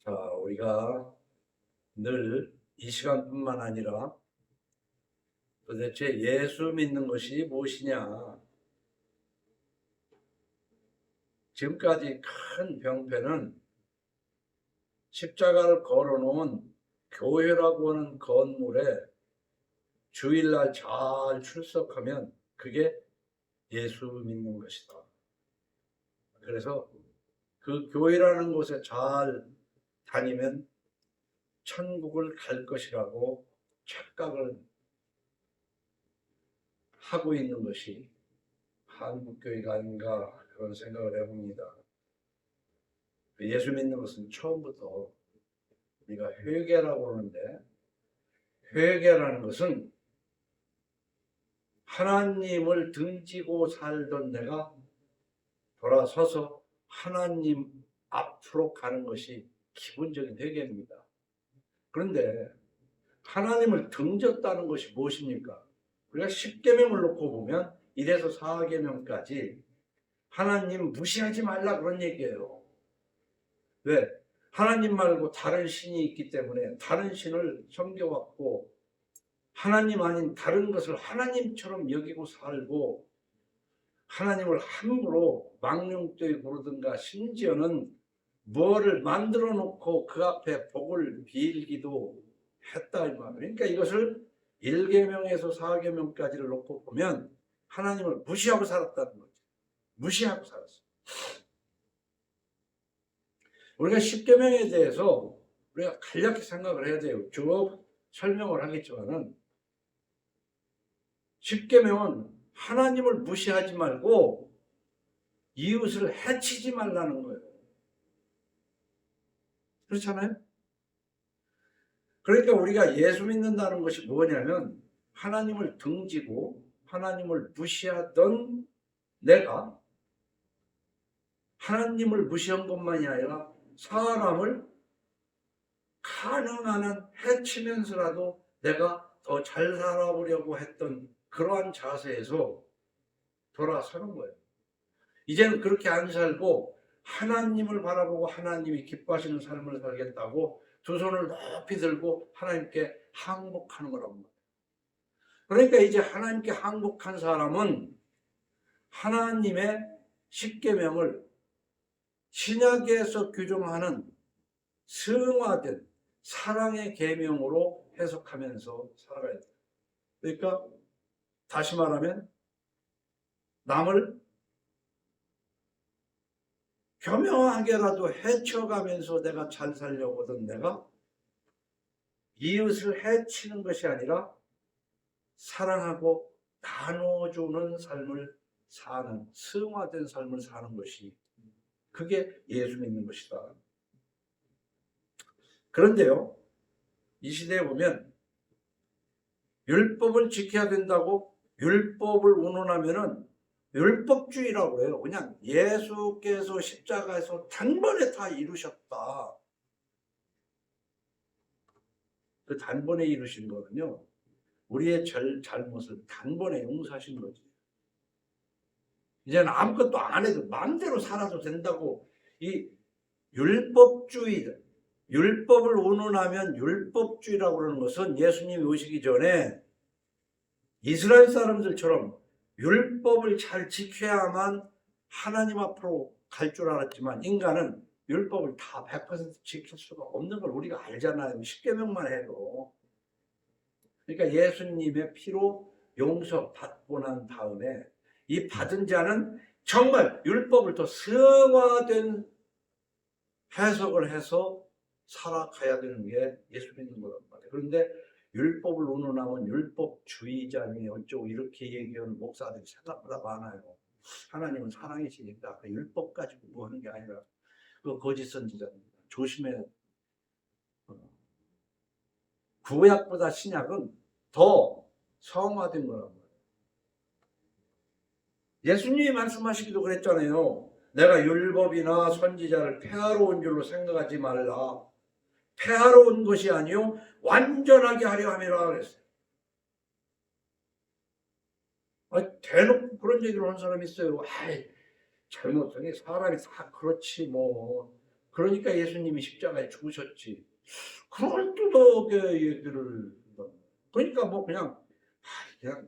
자, 우리가 늘 이 시간뿐만 아니라 도대체 예수 믿는 것이 무엇이냐? 지금까지 큰 병폐는 십자가를 걸어놓은 교회라고 하는 건물에 주일날 잘 출석하면 그게 예수 믿는 것이다. 그래서 그 교회라는 곳에 잘 다니면 천국을 갈 것이라고 착각을 하고 있는 것이 한국교회가 아닌가 그런 생각을 해봅니다. 예수 믿는 것은 처음부터 우리가 회개라고 하는데, 회개라는 것은 하나님을 등지고 살던 내가 돌아서서 하나님 앞으로 가는 것이 기본적인 회개입니다. 그런데 하나님을 등졌다는 것이 무엇입니까? 우리가 10계명을 놓고 보면 1에서 4계명까지 하나님 무시하지 말라 그런 얘기예요. 왜? 하나님 말고 다른 신이 있기 때문에 다른 신을 섬겨왔고 하나님 아닌 다른 것을 하나님처럼 여기고 살고 하나님을 함부로 망령되이 부르든가 심지어는 뭐를 만들어 놓고 그 앞에 복을 빌기도 했다 이 말이에요. 그러니까 이것을 1계명에서 4계명까지를 놓고 보면 하나님을 무시하고 살았다는 거죠. 무시하고 살았어요. 우리가 10계명에 대해서 우리가 간략히 생각을 해야 돼요. 쭉 설명을 하겠지만은 10계명은 하나님을 무시하지 말고 이웃을 해치지 말라는 거예요. 그렇잖아요? 그러니까 우리가 예수 믿는다는 것이 뭐냐면 하나님을 등지고 하나님을 무시하던 내가 하나님을 무시한 것만이 아니라 사람을 가능한 한 해치면서라도 내가 더 잘 살아보려고 했던 그러한 자세에서 돌아서는 거예요. 이제는 그렇게 안 살고 하나님을 바라보고 하나님이 기뻐하시는 삶을 살겠다고 두 손을 높이 들고 하나님께 항복하는 거라고 합니다. 그러니까 이제 하나님께 항복한 사람은 하나님의 십계명을 신약에서 규정하는 승화된 사랑의 계명으로 해석하면서 살아가야 돼요. 그러니까 다시 말하면 남을 교묘하게라도 해쳐가면서 내가 잘 살려고 하던 내가 이웃을 해치는 것이 아니라 사랑하고 나눠주는 삶을 사는, 승화된 삶을 사는 것이 그게 예수 믿는 것이다. 그런데요, 이 시대에 보면 율법을 지켜야 된다고 율법을 운운하면은 율법주의라고 해요. 그냥 예수께서 십자가에서 단번에 다 이루셨다. 그 단번에 이루신 거는요, 우리의 잘못을 단번에 용서하신 거지. 이제는 아무것도 안 해도 마음대로 살아도 된다고 이 율법주의들, 율법을 운운하면 율법주의라고 그러는 것은 예수님이 오시기 전에 이스라엘 사람들처럼 율법을 잘 지켜야만 하나님 앞으로 갈 줄 알았지만 인간은 율법을 다 100% 지킬 수가 없는 걸 우리가 알잖아요. 10계명만 해도. 그러니까 예수님의 피로 용서받고 난 다음에 이 받은 자는 정말 율법을 더 승화된 해석을 해서 살아가야 되는 게 예수 믿는 거란 말이에요. 그런데 율법을 운운하면 율법주의자니 어쩌고 이렇게 얘기하는 목사들이 생각보다 많아요. 하나님은 사랑이시니까 율법 가지고 뭐 하는 게 아니라 그 거짓 선지자입니다. 조심해야 돼요. 구약보다 신약은 더 성화된 거란 말이에요. 예수님이 말씀하시기도 그랬잖아요. 내가 율법이나 선지자를 폐하러 온 줄로 생각하지 말라. 폐하러 온 것이 아니요 완전하게 하려 함이라 그랬어요. 대놓고 그런 얘기를 하는 사람이 있어요. 잘못하니 사람이 다 그렇지 뭐. 그러니까 예수님이 십자가에 죽으셨지. 그걸 뚜덕에 얘기를. 그러니까 뭐 그냥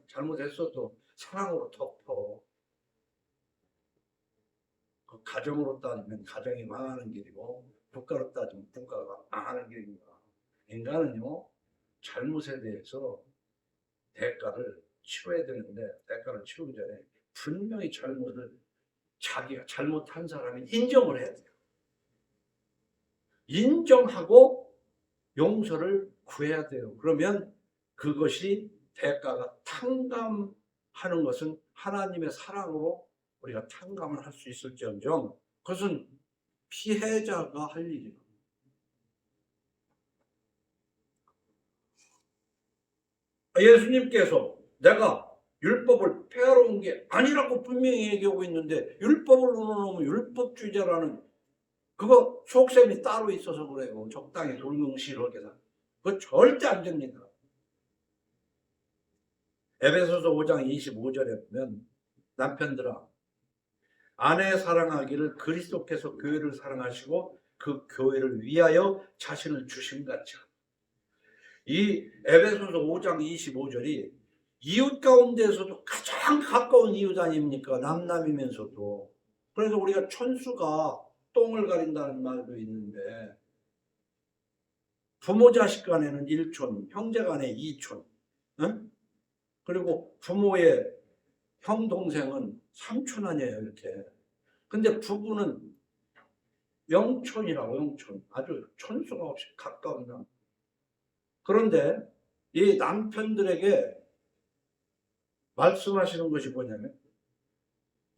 잘못했어도 사랑으로 덮어. 그 가정으로 따지면 가정이 망하는 길이고 국가로 따지면 국가가 망하는 길입니다. 인간은요 잘못에 대해서 대가를 치러야 되는데 대가를 치르기 전에 분명히 자기가 잘못한 사람이 인정을 해야 돼요. 인정하고 용서를 구해야 돼요. 그러면 그것이 대가가 탕감하는 것은 하나님의 사랑으로 우리가 탕감을 할 수 있을지언정 그것은 피해자가 할 일입니다. 예수님께서 내가 율법을 폐하러 온 게 아니라고 분명히 얘기하고 있는데 율법을 우러놓으면 율법주의자라는 그거 속셈이 따로 있어서 그래요. 적당히 돌명시하게 그거 절대 안 됩니다. 에베소서 5장 25절에 보면 남편들아 아내 사랑하기를 그리스도께서 교회를 사랑하시고 그 교회를 위하여 자신을 주신 같이 이 에베소서 5장 25절이 이웃 가운데서도 가장 가까운 이웃 아닙니까? 남남이면서도. 그래서 우리가 천수가 똥을 가린다는 말도 있는데 부모 자식 간에는 1촌, 형제 간에 2촌, 응? 그리고 부모의 형 동생은 3촌 아니에요 이렇게. 근데 부부는 영촌이라고 영촌. 아주 천수가 없이 가까운 남. 그런데 이 남편들에게 말씀하시는 것이 뭐냐면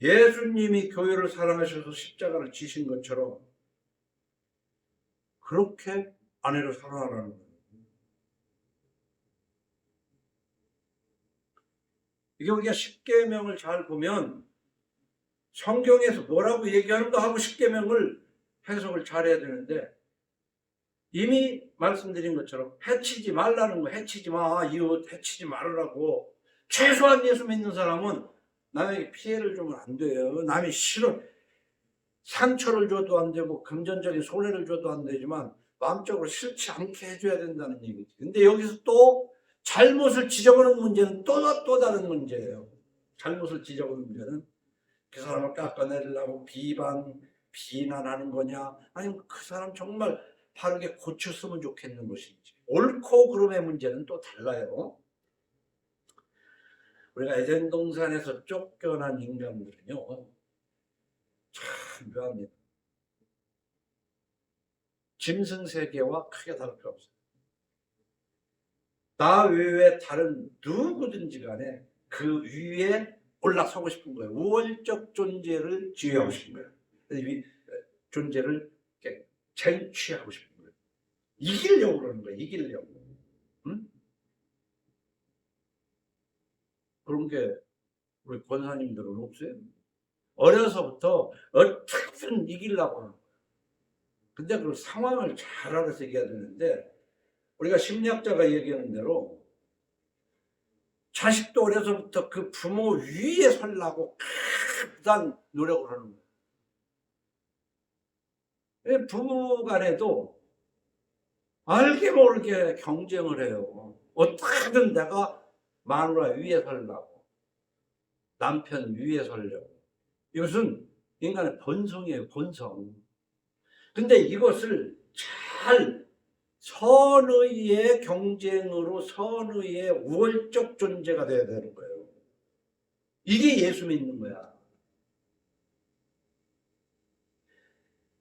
예수님이 교회를 사랑하셔서 십자가를 지신 것처럼 그렇게 아내를 사랑하라는 거예요. 이게 우리가 십계명을 잘 보면 성경에서 뭐라고 얘기하는가 하고 십계명을 해석을 잘해야 되는데 이미 말씀드린 것처럼 해치지 말라는 거, 해치지 마, 이웃 해치지 말으라고. 최소한 예수 믿는 사람은 남에게 피해를 주면 안 돼요. 남이 싫어 상처를 줘도 안 되고 금전적인 손해를 줘도 안 되지만 마음적으로 싫지 않게 해줘야 된다는 얘기지. 근데 여기서 또 잘못을 지적하는 문제는 또 다른 문제예요. 잘못을 지적하는 문제는 그 사람을 깎아내리려고 비난하는 거냐, 아니면 그 사람 정말 바르게 고쳤으면 좋겠는 것인지. 옳고 그름의 문제는 또 달라요. 우리가 에덴 동산에서 쫓겨난 인간들은요 참 묘합니다. 짐승 세계와 크게 다를 게 없어요. 나 외에 다른 누구든지 간에 그 위에 올라서고 싶은 거예요. 우월적 존재를 지휘하고 싶은 거예요. 이 존재를 쟁취하고 싶은 거예요. 이기려고 그러는 거예요. 이기려고. 응? 그런 게 우리 권사님들은 없어요. 어려서부터 어떻게든 이기려고 하는 거예요. 근데 그 상황을 잘 알아서 얘기해야 되는데 우리가 심리학자가 얘기하는 대로 자식도 어려서부터 그 부모 위에 서려고 극단 노력을 하는 거예요. 부부 간에도 알게 모르게 경쟁을 해요. 어떻게든 내가 마누라 위에 서려고, 남편 위에 서려고. 이것은 인간의 본성이에요, 본성. 근데 이것을 잘 선의의 경쟁으로 선의의 우월적 존재가 되어야 되는 거예요. 이게 예수 믿는 거야.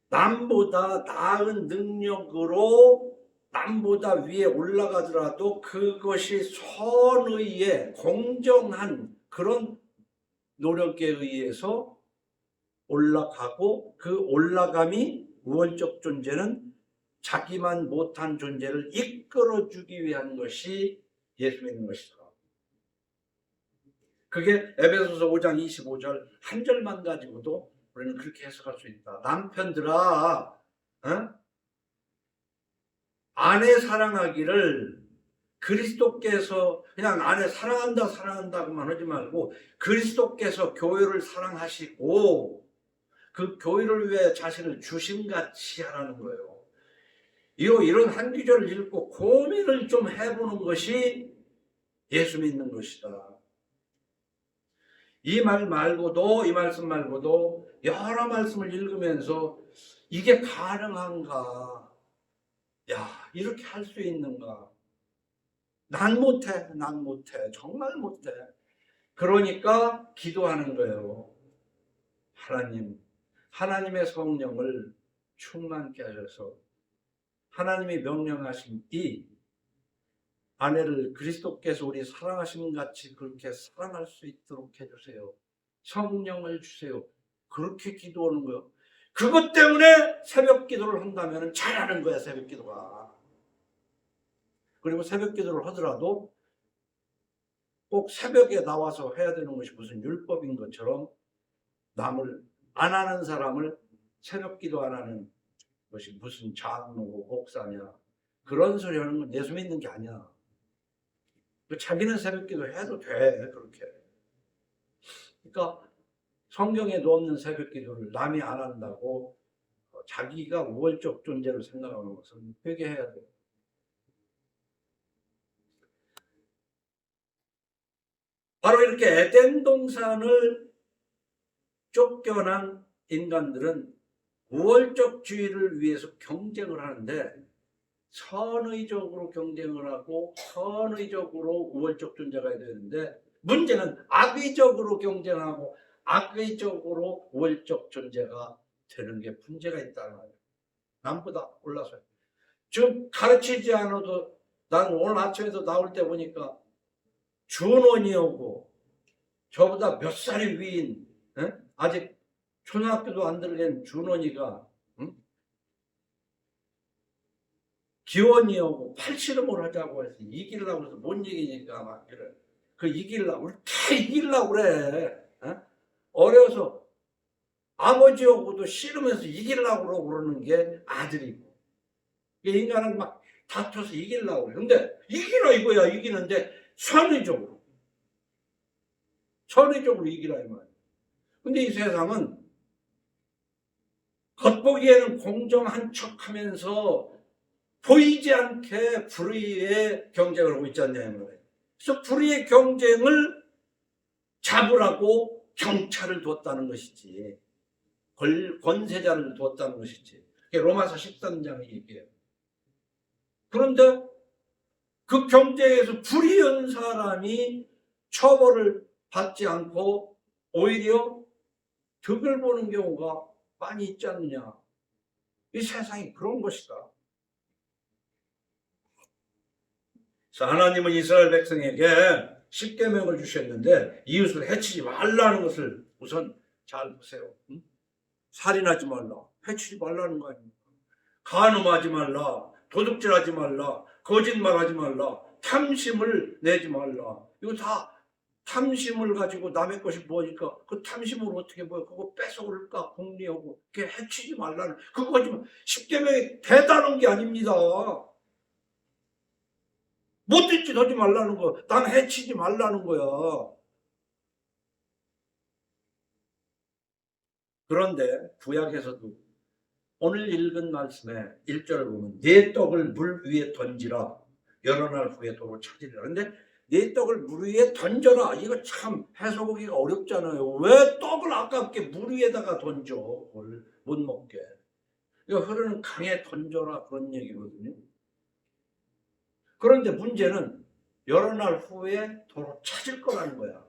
남보다 나은 능력으로 남보다 위에 올라가더라도 그것이 선의의 공정한 그런 노력에 의해서 올라가고 그 올라감이 우월적 존재는 자기만 못한 존재를 이끌어주기 위한 것이 예수 믿는 것이다. 그게 에베소서 5장 25절 한 절만 가지고도 우리는 그렇게 해석할 수 있다. 남편들아, 아내 사랑하기를 그리스도께서 그냥 아내 사랑한다고만 하지 말고 그리스도께서 교회를 사랑하시고 그 교회를 위해 자신을 주심같이 하라는 거예요. 이런 한 구절을 읽고 고민을 좀 해보는 것이 예수 믿는 것이다. 이 말씀 말고도 여러 말씀을 읽으면서 이게 가능한가? 야, 이렇게 할 수 있는가? 난 못해. 정말 못해. 그러니까 기도하는 거예요. 하나님의 성령을 충만케 하셔서 하나님이 명령하신 이 아내를 그리스도께서 우리 사랑하신 같이 그렇게 사랑할 수 있도록 해주세요. 성령을 주세요. 그렇게 기도하는 거예요. 그것 때문에 새벽 기도를 한다면 잘하는 거야, 새벽 기도가. 그리고 새벽 기도를 하더라도 꼭 새벽에 나와서 해야 되는 것이 무슨 율법인 것처럼 남을 안 하는 사람을 새벽 기도 안 하는 것이 무슨 장로고 목사냐, 그런 소리 하는 건 예수 믿는 게 아니야. 자기는 새벽 기도 해도 돼, 그렇게. 그러니까 성경에도 없는 새벽 기도를 남이 안 한다고 자기가 우월적 존재를 생각하는 것은 회개해야 돼요. 바로 이렇게 에덴 동산을 쫓겨난 인간들은 우월적주의를 위해서 경쟁을 하는데 선의적으로 경쟁을 하고 선의적으로 우월적 존재가 되는데, 문제는 악의적으로 경쟁하고 악의적으로 우월적 존재가 되는 게 문제가 있다는 거예요. 남보다 올라서. 지금 가르치지 않아도 난 오늘 아침에도 나올 때 보니까 준원이 오고 저보다 몇 살이 위인, 아직 초등학교도 안 들어간 준원이가 기원이 오고 팔씨름을 하자고 해서 이기려고 해서 못 이기니까 막 그래. 그 이기려고, 다 이기려고 그래. 어려서 아버지하고도 씨름해서 이기려고 그러는 게 아들이고. 인간은 막 다퉈서 이기려고 그래. 근데 이기라 이거야, 이기는데 선의적으로 이기라 이 말이야. 근데 이 세상은 겉보기에는 공정한 척 하면서 보이지 않게 불의의 경쟁을 하고 있지 않냐 말이에요. 그래서 불의의 경쟁을 잡으라고 경찰을 뒀다는 것이지, 권세자를 뒀다는 것이지. 로마서 13장이 얘기해요. 그런데 그 경쟁에서 불의한 사람이 처벌을 받지 않고 오히려 득을 보는 경우가 많이 있지 않느냐. 이 세상이 그런 것이다. 그래서 하나님은 이스라엘 백성에게 십계명을 주셨는데 이웃을 해치지 말라는 것을 우선 잘 보세요. 살인하지 말라, 해치지 말라는 거 아닙니까? 간음하지 말라, 도둑질하지 말라, 거짓말하지 말라, 탐심을 내지 말라. 이거 다 탐심을 가지고 남의 것이 뭐니까 그 탐심을 어떻게 보여? 그거 뺏어올까 공리하고 그게 해치지 말라는 그거지만 십계명이 대단한 게 아닙니다. 못된 짓 하지 말라는 거, 남 해치지 말라는 거야. 그런데 구약에서도 오늘 읽은 말씀에 1절을 보면 네 떡을 물 위에 던지라 여러 날 후에 도로 찾으리라. 그런데 네 떡을 물 위에 던져라, 이거 참 해석하기가 어렵잖아요. 왜 떡을 아깝게 물 위에다가 던져? 그걸 못 먹게. 이거 흐르는 강에 던져라, 그런 얘기거든요. 그런데 문제는 여러 날 후에 도로 찾을 거라는 거야.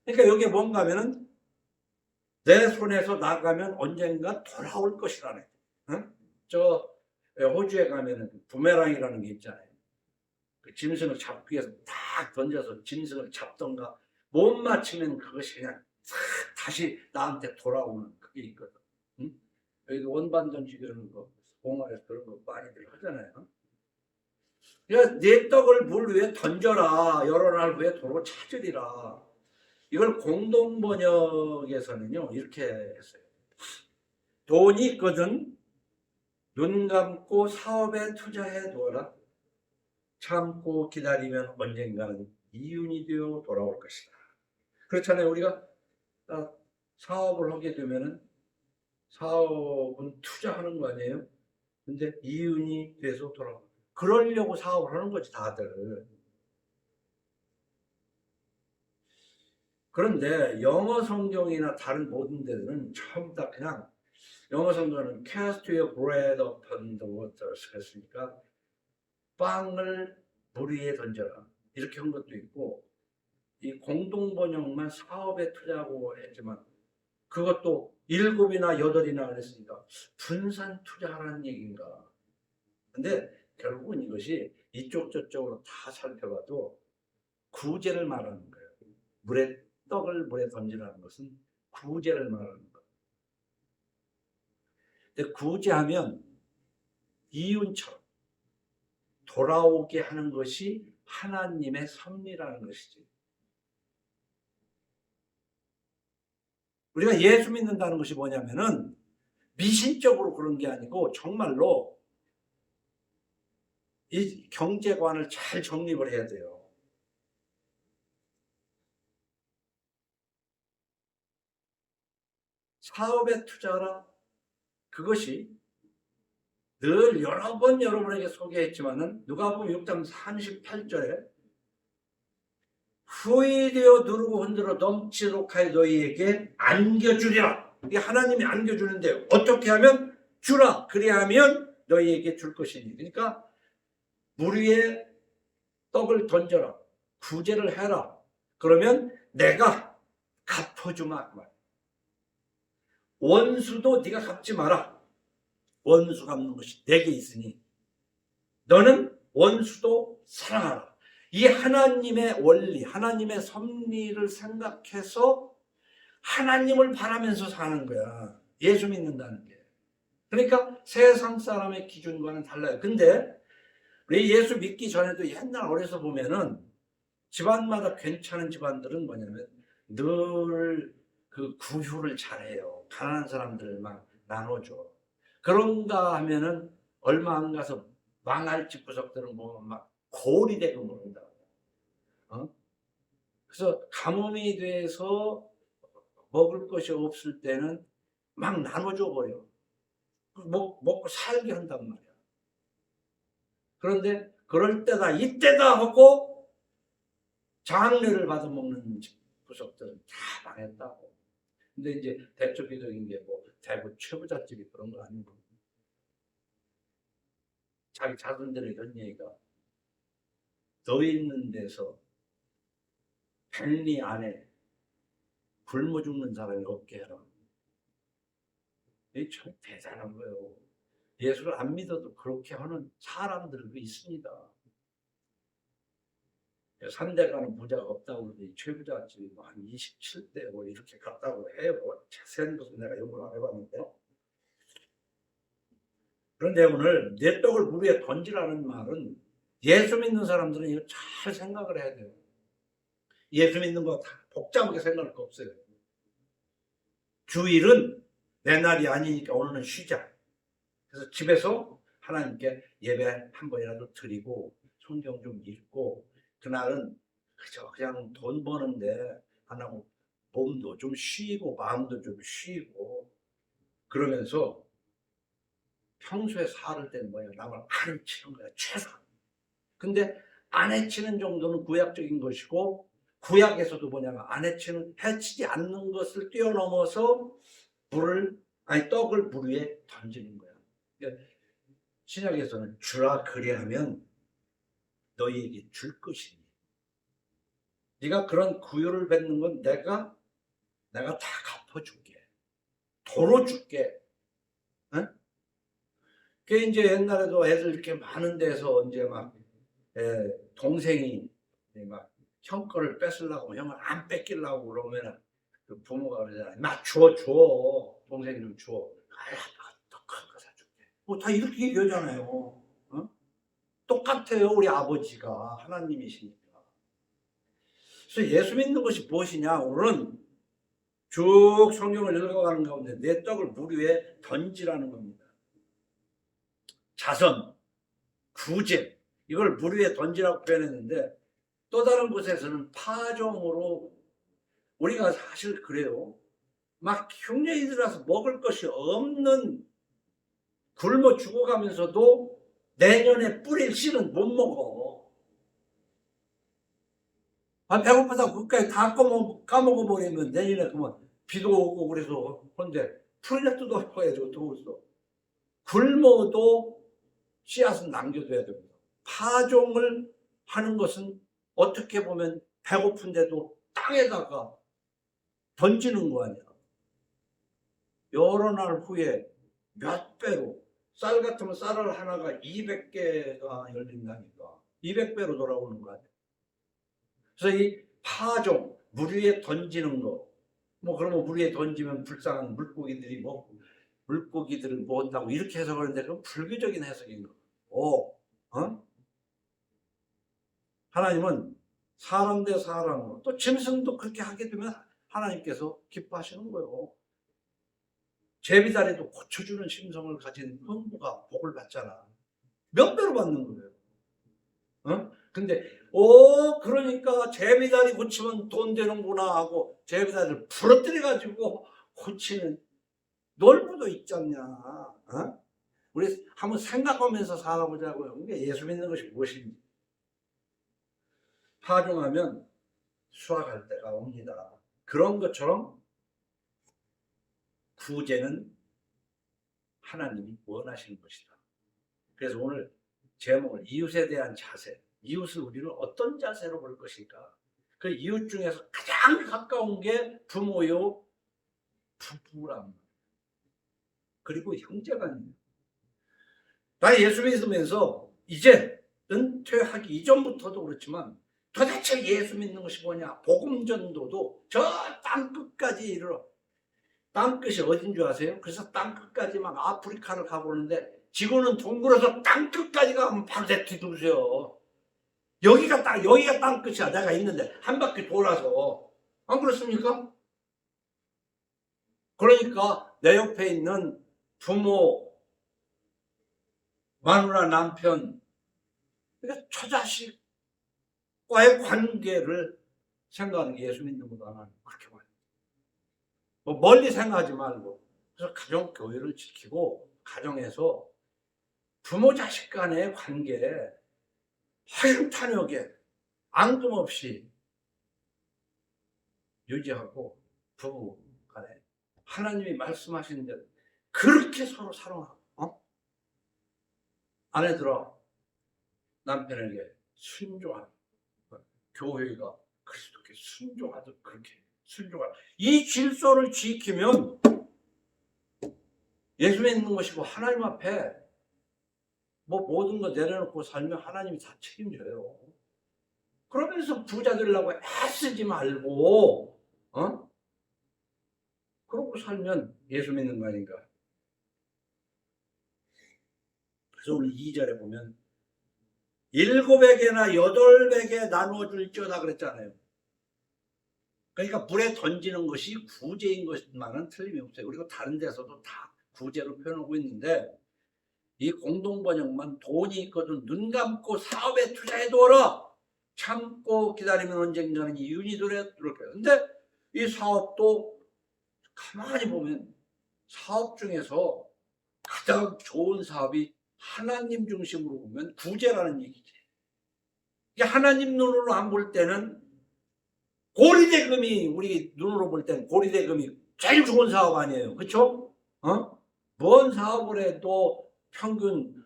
그러니까 여기에 뭔가 하면은 내 손에서 나가면 언젠가 돌아올 것이라네. 저 호주에 가면은 부메랑이라는 게 있잖아요. 그 짐승을 잡기 위해서 딱 던져서 짐승을 잡던가 못 맞히면 그것이 그냥 다시 나한테 돌아오는 그게 있거든. 여기도 원반 던지기 그런 거, 공원에서 그런 거 많이들 하잖아요. 그러니까 네 떡을 물 위에 던져라 여러 날 후에 도로 찾으리라. 이걸 공동번역에서는요 이렇게 했어요. 돈이 있거든 눈 감고 사업에 투자해 두어라. 참고 기다리면 언젠가는 이윤이 되어 돌아올 것이다. 그렇잖아요. 우리가 사업을 하게 되면은 사업은 투자하는 거 아니에요? 근데 이윤이 돼서 돌아가. 그러려고 사업을 하는 거지, 다들. 그런데 영어 성경이나 다른 모든 데는 전부 다 그냥 영어 성경은 cast your bread upon the waters 했으니까 빵을 물 위에 던져라 이렇게 한 것도 있고, 이 공동 번역만 사업에 투자하고 했지만 그것도 7이나 8이나 그랬으니까 분산 투자하라는 얘기인가. 근데 결국은 이것이 이쪽 저쪽으로 다 살펴봐도 구제를 말하는 거예요. 떡을 물에 던지라는 것은 구제를 말하는 거예요. 근데 구제하면 이윤처럼 돌아오게 하는 것이 하나님의 섭리라는 것이지. 우리가 예수 믿는다는 것이 뭐냐면은 미신적으로 그런 게 아니고 정말로 이 경제관을 잘 정립을 해야 돼요. 사업에 투자라, 그것이 늘 여러 번 여러분에게 소개했지만은 누가복음 6장 38절에 후이되어 누르고 흔들어 넘치도록 하여 너희에게 안겨주리라. 이게 하나님이 안겨주는데 어떻게 하면 주라. 그리하면 너희에게 줄 것이니. 그러니까 물 위에 떡을 던져라. 구제를 해라. 그러면 내가 갚아주마. 원수도 네가 갚지 마라. 원수 갚는 것이 내게 있으니 너는 원수도 사랑하라. 이 하나님의 원리, 하나님의 섭리를 생각해서 하나님을 바라면서 사는 거야. 예수 믿는다는 게. 그러니까 세상 사람의 기준과는 달라요. 근데 우리 예수 믿기 전에도 옛날 어려서 보면은 집안마다 괜찮은 집안들은 뭐냐면 늘 그 구휼을 잘해요. 가난한 사람들 막 나눠줘. 그런가 하면은 얼마 안 가서 망할 집 구석들은 보면 막 고리 되고 모른다. 그래서 가뭄이 돼서 먹을 것이 없을 때는 막 나눠줘 버려. 먹고 살게 한단 말이야. 그런데 그럴 때다 이때다 하고 장례를 받아 먹는 구석들은 다 망했다고. 근데 이제 대표적인 게 뭐 대구 최부잣집이 그런 거 아니고, 자기 자손들의 이런 얘기가 너 있는 데서 백리 안에 굶어 죽는 사람이 없게 해라. 이게 참 대단한 거예요. 예수를 안 믿어도 그렇게 하는 사람들도 있습니다. 산대 가는 부자가 없다고 그러는데 최부잣집이 뭐 한 27대 뭐 이렇게 갔다고 해요. 자세한 것은 내가 연구를 안 해봤는데. 그런데 오늘 내 떡을 물 위에 던지라는 말은 예수 믿는 사람들은 이거 잘 생각을 해야 돼요. 예수 믿는 거 다 복잡하게 생각할 거 없어요. 주일은 내 날이 아니니까 오늘은 쉬자. 그래서 집에서 하나님께 예배 한 번이라도 드리고 성경 좀 읽고, 그날은 그냥 돈 버는데 안 하고 몸도 좀 쉬고 마음도 좀 쉬고 그러면서 평소에 살을 때는 뭐예요? 남을 안 해치는 거야, 최소한. 근데 안 해치는 정도는 구약적인 것이고, 구약에서도 뭐냐면 안 해치는, 해치지 않는 것을 뛰어넘어서 떡을 물 위에 던지는 거야. 그러니까 신약에서는 주라 그리하면 너희에게 줄 것이니. 네가 그런 구유를 뱉는 건 내가 다 갚아줄게. 도로 줄게. 응? 그 이제 옛날에도 애들 이렇게 많은 데서 이제 막 동생이 막 형 거를 뺏으려고 형을 안 뺏기려고 그러면은 그 부모가 그러잖아요. 막 줘. 동생이 좀 줘. 아빠가 더 큰 거 사줄게. 뭐 다 이렇게 얘기하잖아요. 어? 똑같아요. 우리 아버지가 하나님이시니까. 그래서 예수 믿는 것이 무엇이냐? 오늘은 쭉 성경을 읽어가는 가운데 내 떡을 물 위에 던지라는 겁니다. 자선, 구제, 이걸 물 위에 던지라고 표현했는데, 또 다른 곳에서는 파종으로, 우리가 사실 그래요. 막 흉년이 들어서 먹을 것이 없는 굶어 죽어가면서도 내년에 뿌릴 씨는 못 먹어. 배고프다고 그까지 다 까먹어 버리면 내년에 그만 비도 오고 그래서 그런데 풀이나 뜯어 먹어야죠. 더워서. 굶어도 씨앗은 남겨둬야 됩니다. 파종을 하는 것은 어떻게 보면 배고픈데도 땅에다가 던지는 거 아니야. 여러 날 후에 몇 배로, 쌀 같으면 쌀 하나가 200개가 열린다니까 200배로 돌아오는 거 아니야. 그래서 이 파종, 물 위에 던지는 거, 그러면 물 위에 던지면 불쌍한 물고기들이 물고기들을 뭐 한다고 이렇게 해석하는데 그건 불교적인 해석인 거. 하나님은 사람 대 사람으로 또 짐승도 그렇게 하게 되면 하나님께서 기뻐하시는 거예요. 제비다리도 고쳐주는 심성을 가진 흥부가 복을 받잖아. 몇 배로 받는 거예요. 근데 그러니까 제비다리 고치면 돈 되는구나 하고 제비다리를 부러뜨려 가지고 고치는 놀부도 있잖냐. 우리 한번 생각하면서 살아보자고요. 그게 예수 믿는 것이 무엇인지. 파종하면 수확할 때가 옵니다. 그런 것처럼 구제는 하나님이 원하시는 것이다. 그래서 오늘 제목을 이웃에 대한 자세, 이웃을 우리는 어떤 자세로 볼 것인가. 그 이웃 중에서 가장 가까운 게 부모요, 부부란 그리고 형제간이에요. 나 예수 믿으면서 이제 은퇴하기 이전부터도 그렇지만 도대체 예수 믿는 것이 뭐냐. 복음 전도도 저 땅끝까지 이르러. 땅끝이 어딘 줄 아세요? 그래서 땅끝까지 막 아프리카를 가보는데 지구는 둥글어서 땅끝까지 가면 밤새 뒤두세요. 여기가 땅끝이야. 내가 있는데 한 바퀴 돌아서. 안 그렇습니까? 그러니까 내 옆에 있는 부모, 마누라, 남편, 그러니까 처자식과의 관계를 생각하는 게 예수 믿는 것도 하나 그렇게 봐요. 멀리 생각하지 말고. 그래서 가정 교회를 지키고 가정에서 부모 자식 간의 관계 허심탄회하게 앙금 없이 유지하고 부부 간에 하나님이 말씀하신 대로 그렇게 서로 사랑하고 아내들아 남편에게 순종하라. 교회가 그리스도께 순종하듯 그렇게 순종하라. 이 질서를 지키면 예수 믿는 것이고 하나님 앞에 모든 거 내려놓고 살면 하나님이 다 책임져요. 그러면서 부자 되려고 애쓰지 말고 그러고 살면 예수 믿는 거 아닌가. 그래서 오늘 2절에 보면 7에게나 8에게 나누어줄지어다 그랬잖아요. 그러니까 물에 던지는 것이 구제인 것만은 틀림이 없어요. 그리고 다른 데서도 다 구제로 표현하고 있는데 이 공동번역만 돈이 있거든 눈 감고 사업에 투자해두어라. 참고 기다리면 언젠가는 이윤이 되리라. 근데 이 사업도 가만히 보면 사업 중에서 가장 좋은 사업이 하나님 중심으로 보면 구제라는 얘기지. 이게 하나님 눈으로 안 볼 때는 고리대금이 우리 눈으로 볼 때는 고리대금이 제일 좋은 사업 아니에요. 그렇죠? 뭔 사업을 해도 평균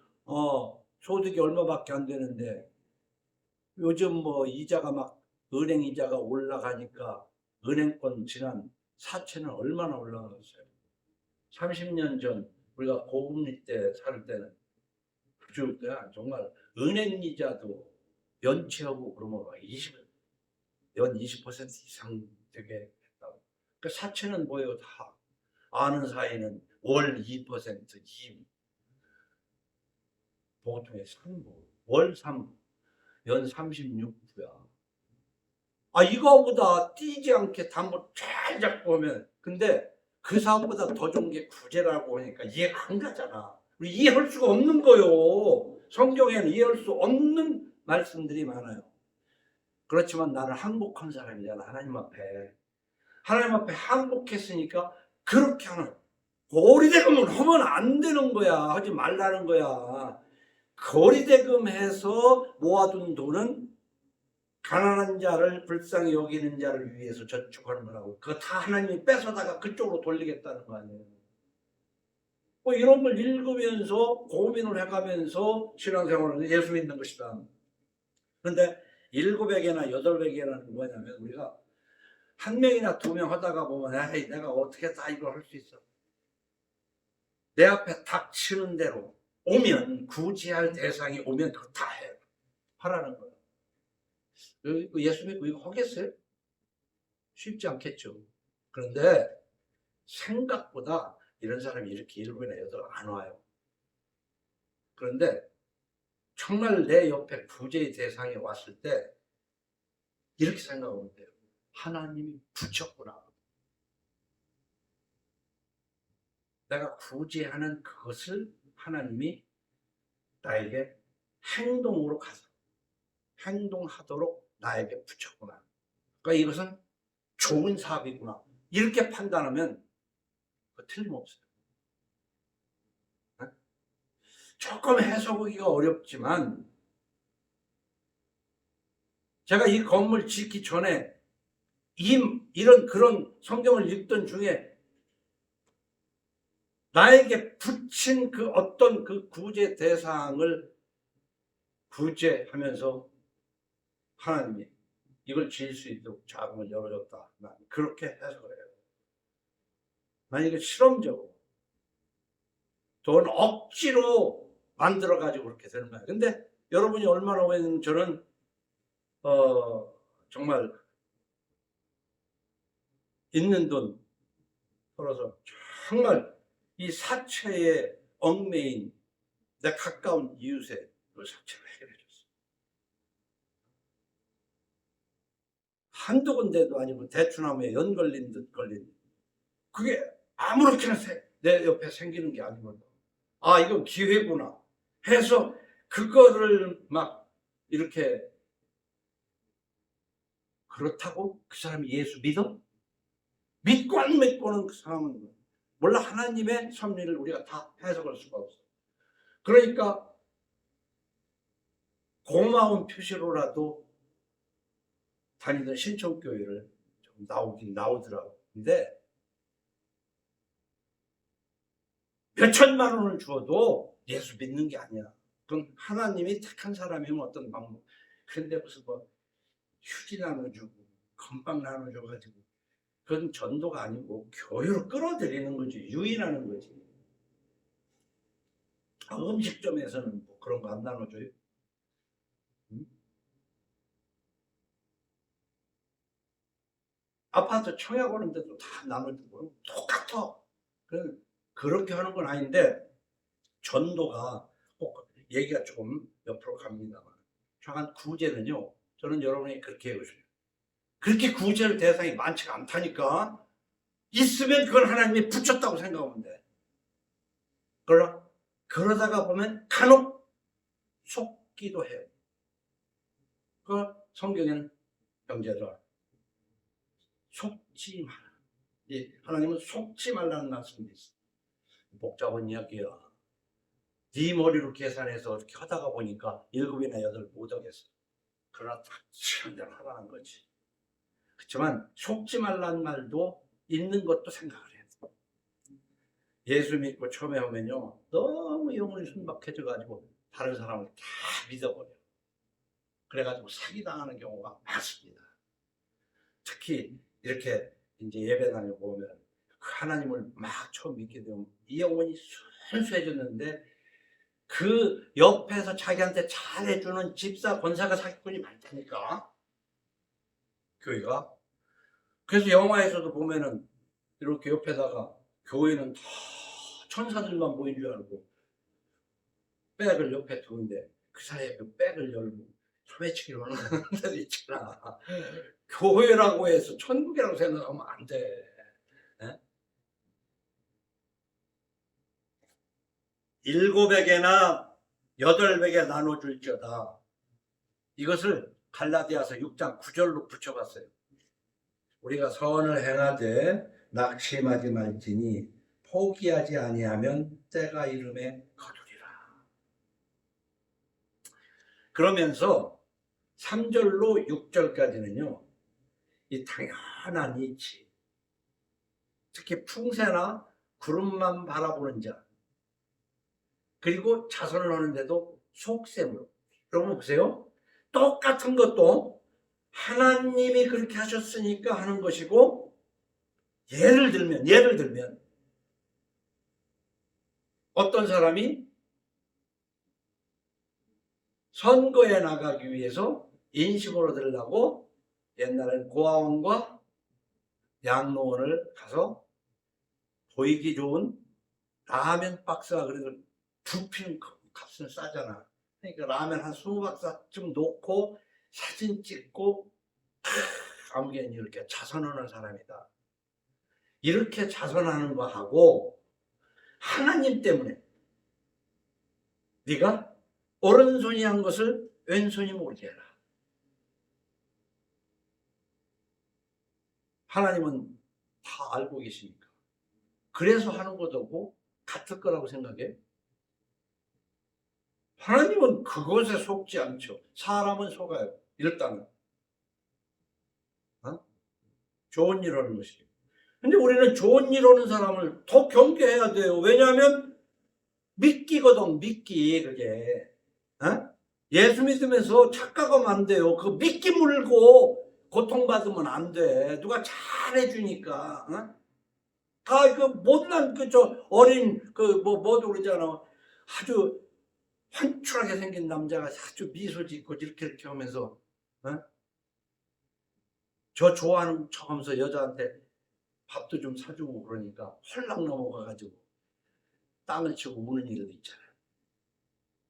소득이 얼마밖에 안 되는데 요즘 이자가 막 은행 이자가 올라가니까 은행권 지난 사채는 얼마나 올라갔어요. 30년 전 우리가 고금리 때 살 때는 아주 정말 은행 이자도 연체하고 그러면 연 20% 이상 되게 했다고. 그 사채는 뭐예요? 다 아는 사이는 월 2%, 보통의 3부, 월 3부, 연 36부야. 이거보다 띄지 않게 담보 잘 잡고 오면 근데 그 사업보다 더 좋은 게 구제라고 하니까 이해가 안 가잖아. 우리 이해할 수가 없는 거요. 성경에는 이해할 수 없는 말씀들이 많아요. 그렇지만 나는 항복한 사람이잖아. 하나님 앞에 항복했으니까 그렇게 하는 고리대금은 하면 안 되는 거야. 하지 말라는 거야. 고리대금 해서 모아둔 돈은 가난한 자를 불쌍히 여기는 자를 위해서 저축하는 거라고. 그거 다 하나님이 뺏어다가 그쪽으로 돌리겠다는 거 아니에요. 뭐 이런 걸 읽으면서 고민을 해가면서 신앙생활을 예수 믿는 것이다. 그런데 700개나 800개라는 뭐냐면 우리가 한 명이나 2명 하다가 보면 에이, 내가 어떻게 다 이걸 할 수 있어. 내 앞에 닥치는 대로 오면 구제할 대상이 오면 그거 다 해. 하라는 거예요. 예수 믿고 이거 하겠어요? 쉽지 않겠죠. 그런데 생각보다 이런 사람이 이렇게 7이나 8 안 와요. 그런데 정말 내 옆에 구제의 대상이 왔을 때 이렇게 생각하면 돼요. 하나님이 붙였구나. 내가 구제하는 그것을 하나님이 나에게 행동으로 가서 행동하도록 나에게 붙였구나. 그러니까 이것은 좋은 사업이구나. 이렇게 판단하면 틀림없어요. 조금 해석하기가 어렵지만 제가 이 건물 짓기 전에 이런 그런 성경을 읽던 중에 나에게 붙인 그 어떤 그 구제 대상을 구제하면서 하나님이 이걸 지을 수 있도록 자금을 열어줬다. 난 그렇게 해석을 해요. 난 이거 실험적으로 돈 억지로 만들어가지고 그렇게 되는 거야. 근데 여러분이 얼마나 오면 저는 정말 있는 돈 벌어서 정말 이 사채에 얽매인 내 가까운 이웃의 그 사채를 해결해줬어. 한두 군데도 아니고 대추나무에 연 걸린 듯 걸린 그게 아무렇게나 내 옆에 생기는 게 아니거든. 아, 이건 기회구나 해서 그거를 막 이렇게 그렇다고 그 사람이 예수 믿어? 믿고 안 믿고는 그 사람은 몰라. 하나님의 섭리를 우리가 다 해석할 수가 없어. 그러니까 고마운 표시로라도 다니던 신천교회를 좀 나오긴 나오더라고. 근데 몇천만 원을 주어도 예수 믿는 게 아니야. 그건 하나님이 택한 사람이면 어떤 방법. 그런데 무슨 뭐 휴지 나눠주고 건빵 나눠줘가지고 그건 전도가 아니고 교회로 끌어들이는 거지. 유인하는 거지. 음식점에서는 뭐 그런 거 안 나눠줘요? 응? 아파트 청약 오는데도 다 나눠주고 똑같아. 그렇게 하는 건 아닌데 전도가 꼭 얘기가 조금 옆으로 갑니다만 저한 구제는요. 저는 여러분이 그렇게 해보세요. 그렇게 구제할 대상이 많지가 않다니까. 있으면 그걸 하나님이 붙였다고 생각하면 돼. 그러다가 보면 간혹 속기도 해요. 그 성경에는 형제들아 속지 마라. 하나님은 속지 말라는 말씀이 있어. 복잡한 이야기야. 네 머리로 계산해서 이렇게 하다가 보니까 7이나 8 못 하겠어. 그러나 닥치는 대로 하라는 거지. 그렇지만 속지 말라는 말도 있는 것도 생각을 해야 돼. 예수 믿고 처음에 오면요 너무 영혼이 순박해져가지고 다른 사람을 다 믿어버려. 그래가지고 사기당하는 경우가 많습니다. 특히 이렇게 이제 예배 다니고 오면 그 하나님을 막 처음 믿게 되면 이 영혼이 순수해졌는데 그 옆에서 자기한테 잘해주는 집사 권사가 사기꾼이 많다니까 교회가. 그래서 영화에서도 보면은 이렇게 옆에다가 교회는 다 천사들만 모인 줄 알고 백을 옆에 두는데 그 사이에 그 백을 열고 소매치기를 하는 사람들 있잖아. 교회라고 해서 천국이라고 생각하면 안 돼. 700에나 800에 나눠줄지어다. 이것을 갈라디아서 6장 9절로 붙여봤어요. 우리가 선을 행하되 낙심하지 말지니 포기하지 아니하면 때가 이름에 거두리라. 그러면서 3절로 6절까지는요, 이 당연한 이치, 특히 풍세나 구름만 바라보는 자, 그리고 자선을 하는데도 속셈으로. 여러분 보세요. 똑같은 것도 하나님이 그렇게 하셨으니까 하는 것이고, 예를 들면 어떤 사람이 선거에 나가기 위해서 인심을 얻으려고 옛날엔 고아원과 양로원을 가서 보이기 좋은 라면 박스가 그래도 부피는 값은 싸잖아. 그러니까 라면 한 20박스쯤 놓고 사진 찍고 아무개는 이렇게 자선하는 사람이다. 이렇게 자선하는 거 하고 하나님 때문에 네가 오른손이 한 것을 왼손이 모르게 해라. 하나님은 다 알고 계시니까. 그래서 하는 것도 같을 거라고 생각해. 하나님은 그것에 속지 않죠. 사람은 속아요. 일단은. 좋은 일 하는 것이죠. 근데 우리는 좋은 일 하는 사람을 더 경계해야 돼요. 왜냐하면 미끼거든, 미끼, 그게. 예수 믿으면서 착각하면 안 돼요. 그 미끼 물고 고통받으면 안 돼. 누가 잘해주니까. 다 그 못난 어린 뭐도 그러잖아. 아주 환출하게 생긴 남자가 아주 미소 짓고 이렇게 하면서 저 좋아하는 척하면서 여자한테 밥도 좀 사주고 그러니까 헐락 넘어가가지고 땅을 치고 우는 일도 있잖아요.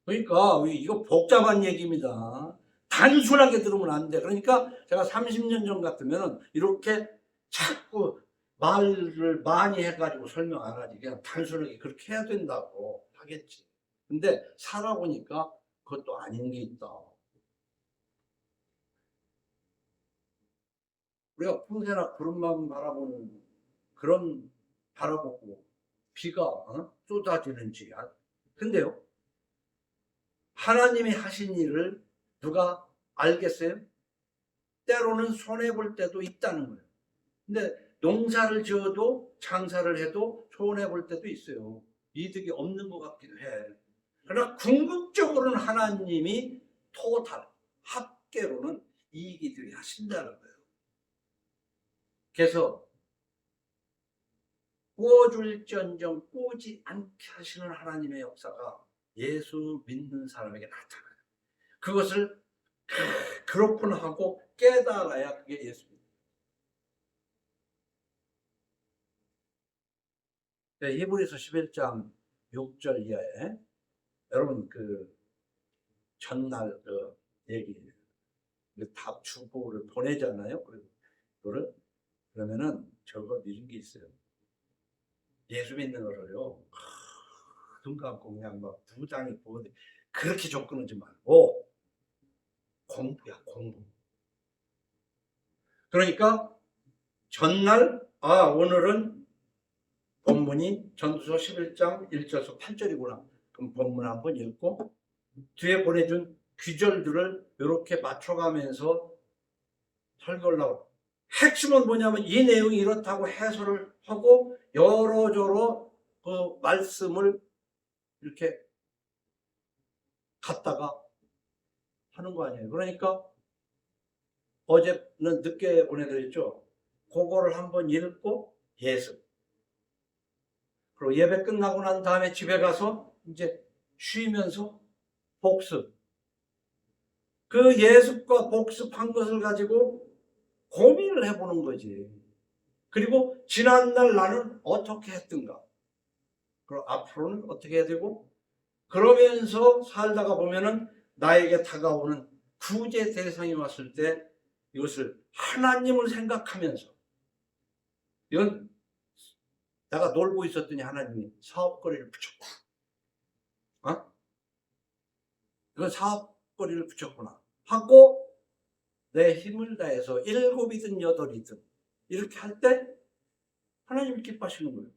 그러니까 이거 복잡한 얘기입니다. 단순하게 들으면 안 돼. 그러니까 제가 30년 전 같으면 이렇게 자꾸 말을 많이 해가지고 설명 안 하지. 그냥 단순하게 그렇게 해야 된다고 하겠지. 근데 살아보니까 그것도 아닌 게 있다. 우리가 풍세나 구름만 바라보는 그런 바라보고 비가 쏟아지는지. 근데요, 하나님이 하신 일을 누가 알겠어요? 때로는 손해볼 때도 있다는 거예요. 근데 농사를 지어도 장사를 해도 손해볼 때도 있어요. 이득이 없는 것 같기도 해. 그러나 궁극적으로는 하나님이 토탈, 합계로는 이익이 하신다는 거예요. 그래서 꾸어줄지언정 꾸지 않게 하시는 하나님의 역사가 예수 믿는 사람에게 나타나요. 그것을 그렇구나 하고 깨달아야 그게 예수입니다. 네, 히브리서 11장 6절 이하에 여러분 그 전날 그 얘기 답 주보를 보내잖아요. 그거를 그러면은 저거 이런 게 있어요. 예수 믿는 거를요. 눈 감고 그냥 막 부장이 보는데 그렇게 접근하지 말고 공부야, 공부. 그러니까 전날 오늘은 본문이 전도서 11장 1절에서 8절이구나. 그럼 본문 한번 읽고 뒤에 보내준 귀절들을 이렇게 맞춰가면서 설교를 하고 핵심은 뭐냐면 이 내용이 이렇다고 해설을 하고 여러저러 그 말씀을 이렇게 갖다가 하는 거 아니에요. 그러니까 어제는 늦게 보내드렸죠. 그거를 한번 읽고 예습. 그리고 예배 끝나고 난 다음에 집에 가서 이제 쉬면서 복습. 그 예습과 복습한 것을 가지고 고민을 해보는 거지. 그리고 지난날 나는 어떻게 했던가. 그리고 앞으로는 어떻게 해야 되고. 그러면서 살다가 보면은 나에게 다가오는 구제 대상이 왔을 때 이것을 하나님을 생각하면서 이건 내가 놀고 있었더니 하나님이 사업거리를 붙였고 이건 사업거리를 붙였구나 하고 내 힘을 다해서 7이든 8이든 이렇게 할 때 하나님을 기뻐하시는 거예요.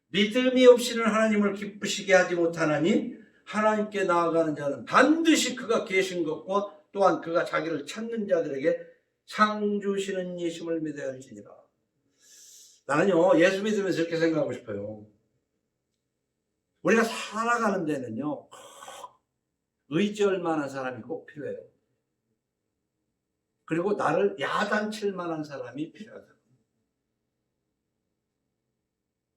믿음이 없이는 하나님을 기쁘시게 하지 못하나니 하나님께 나아가는 자는 반드시 그가 계신 것과 또한 그가 자기를 찾는 자들에게 상 주시는 이심을 믿어야 할지니라. 나는요, 예수 믿으면서 이렇게 생각하고 싶어요. 우리가 살아가는 데는요, 의지할 만한 사람이 꼭 필요해요. 그리고 나를 야단칠 만한 사람이 필요하다.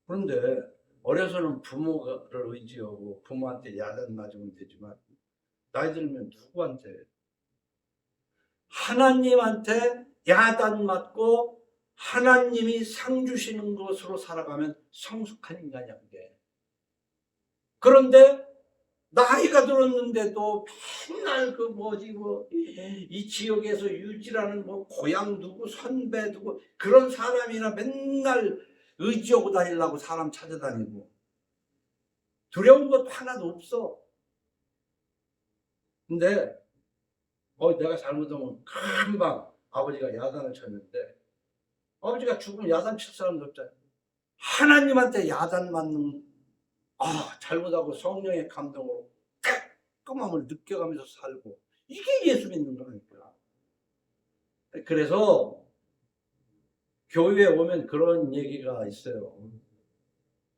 그런데 어려서는 부모를 의지하고 부모한테 야단 맞으면 되지만 나이 들면 누구한테? 하나님한테 야단 맞고 하나님이 상 주시는 것으로 살아가면 성숙한 인간이야, 그게. 그런데 나이가 들었는데도 맨날 이 지역에서 유지라는 고향 두고 선배 두고 그런 사람이나 맨날 의지하고 다니려고 사람 찾아다니고 두려운 것도 하나도 없어. 근데 내가 잘못하면 금방 아버지가 야단을 쳤는데 아버지가 죽으면 야단 칠 사람도 없잖아요. 하나님한테 야단 맞는 잘못하고 성령의 감동으로 깔끔함을 느껴가면서 살고 이게 예수 믿는 거니까. 그래서 교회에 오면 그런 얘기가 있어요.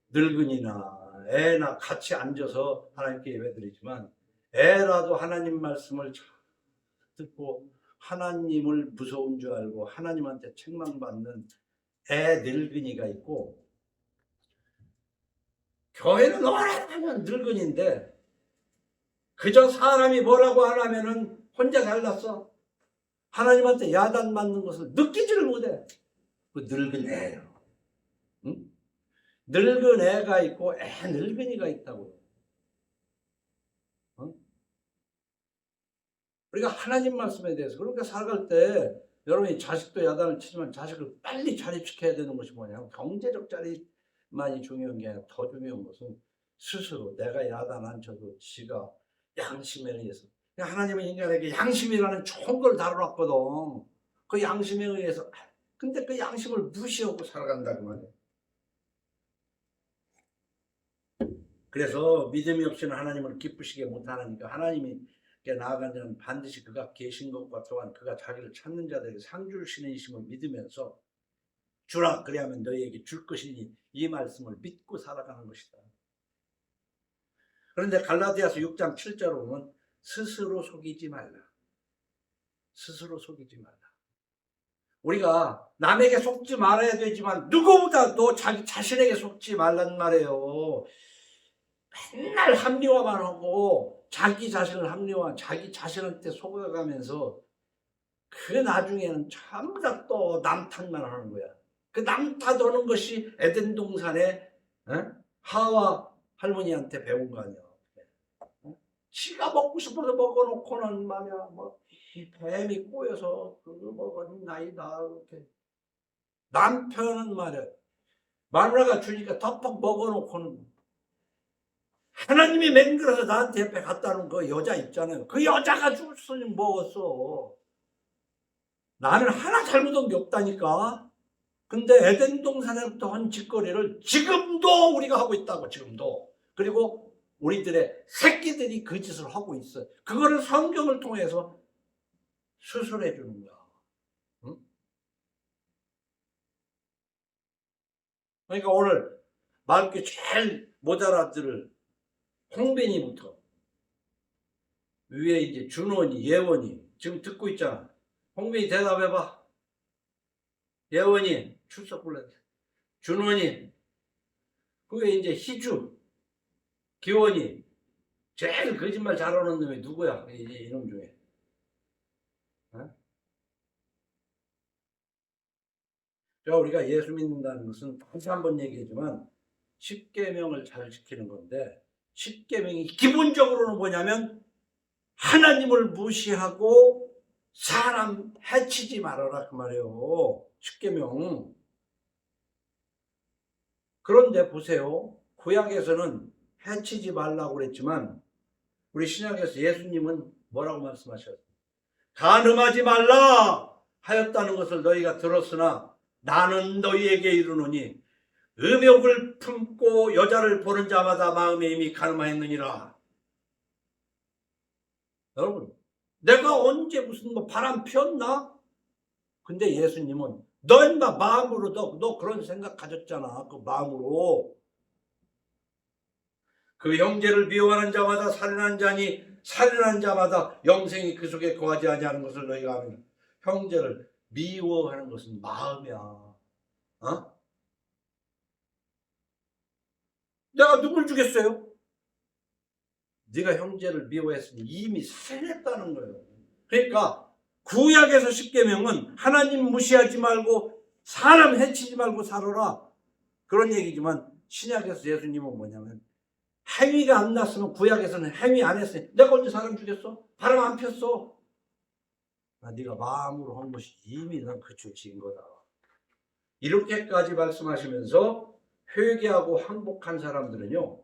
늙은이나 애나 같이 앉아서 하나님께 예배드리지만 애라도 하나님 말씀을 잘 듣고 하나님을 무서운 줄 알고 하나님한테 책망받는 애 늙은이가 있고, 교회는 오래되면 늙은인데 그저 사람이 뭐라고 하냐면은 혼자 잘났어. 하나님한테 야단 맞는 것을 느끼지를 못해. 그 늙은 애예요. 응? 늙은 애가 있고 애 늙은이가 있다고요. 응? 우리가 하나님 말씀에 대해서 그렇게 살아갈 때 여러분이 자식도 야단을 치지만 자식을 빨리 자립시켜야 되는 것이 뭐냐면 경제적 자립만이 중요한 게 아니라 더 중요한 것은 스스로 내가 야단 안 쳐도 지가 양심에 의해서. 하나님은 인간에게 양심이라는 좋은 걸 다뤄놨거든. 그 양심에 의해서. 근데 그 양심을 무시하고 살아간다고 말이에요. 그래서 믿음이 없이는 하나님을 기쁘시게 못하니까 하나님께 나아간 자는 반드시 그가 계신 것과 또한 그가 자기를 찾는 자들에게 상 주시는 이심을 믿으면서 주라 그리하면 너희에게 줄 것이니 이 말씀을 믿고 살아가는 것이다. 그런데 갈라디아서 6장 7절로 보면 스스로 속이지 말라. 스스로 속이지 말라. 우리가 남에게 속지 말아야 되지만 누구보다도 자기 자신에게 속지 말란 말이에요. 맨날 합리화만 하고 자기 자신을 합리화, 자기 자신한테 속아가면서 그 나중에는 전부 다 또 남 탓만 하는 거야. 그 남 탓하는 것이 에덴 동산에 하와 할머니한테 배운 거 아니야. 지가 먹고 싶어서 먹어놓고는 말이야 이 뱀이 꼬여서 그거 먹은 나이다 이렇게. 남편은 말이야 마누라가 주니까 덮어 먹어놓고는 하나님이 맹글어서 나한테 옆에 갖다 놓은 그 여자 있잖아요. 그 여자가 줬으니 먹었어. 나는 하나 잘못한 게 없다니까. 근데 에덴 동산에부터 한 짓거리를 지금도 우리가 하고 있다고. 지금도. 그리고 우리들의 새끼들이 그 짓을 하고 있어요. 그거를 성경을 통해서 수술해 주는 거야. 응? 그러니까 오늘 말기 제일 못 알아들을 홍빈이부터 위에 이제 준원이, 예원이 지금 듣고 있잖아. 홍빈이 대답해봐. 예원이 출석 불렀어. 준원이, 그게 이제 희주, 기원이. 제일 거짓말 잘하는 놈이 누구야? 이놈 중에. 자, 우리가 예수 믿는다는 것은 다시 한번 얘기하지만 십계명을 잘 지키는 건데, 십계명이 기본적으로는 뭐냐면 하나님을 무시하고 사람 해치지 말아라 그 말이에요. 십계명. 그런데 보세요. 구약에서는 해치지 말라고 그랬지만 우리 신약에서 예수님은 뭐라고 말씀하셨어요? 간음하지 말라 하였다는 것을 너희가 들었으나 나는 너희에게 이르노니 음욕을 품고 여자를 보는 자마다 마음에 이미 가늠하였느니라. 여러분, 내가 언제 무슨 뭐 바람 피웠나? 근데 예수님은 너 인마 마음으로 너 그런 생각 가졌잖아. 그 마음으로. 그 형제를 미워하는 자마다 살인하는 자니 살인하는 자마다 영생이 그 속에 거하지 아니하는 것을 너희가 아느냐. 형제를 미워하는 것은 마음이야. 어? 내가 누굴 죽였어요? 네가 형제를 미워했으니 이미 살인했다는 거예요. 그러니까 구약에서 십계명은 하나님 무시하지 말고 사람 해치지 말고 살아라 그런 얘기지만 신약에서 예수님은 뭐냐면 행위가 안 났으면 구약에서는 행위 안 했으니 내가 언제 사람 죽였어? 바람 안 폈어. 네가 마음으로 한 것이 이미 난 그 죄인 거다. 이렇게까지 말씀하시면서 회개하고 항복한 사람들은요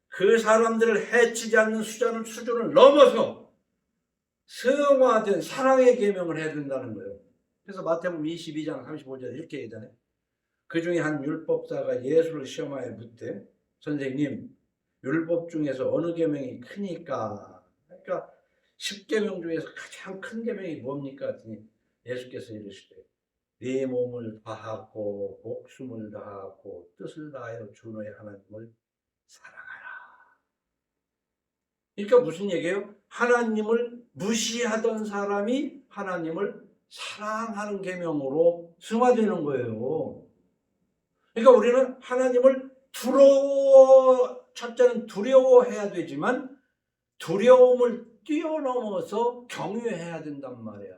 그 사람들을 해치지 않는 수준을 넘어서 승화된 사랑의 계명을 해야 된다는 거예요. 그래서 마태복음 22장 35절에 이렇게 얘기하잖아요. 그 중에 한 율법사가 예수를 시험하여 묻되 선생님 율법 중에서 어느 계명이 크니까? 그러니까 10계명 중에서 가장 큰 계명이 뭡니까? 했더니 예수께서 이르시되 네 몸을 다하고 목숨을 다하고 뜻을 다하여 주 너의 하나님을 사랑하라. 그러니까 무슨 얘기예요? 하나님을 무시하던 사람이 하나님을 사랑하는 계명으로 승화되는 거예요. 그러니까 우리는 하나님을 첫째는 두려워해야 되지만 두려움을 뛰어넘어서 경외해야 된단 말이야.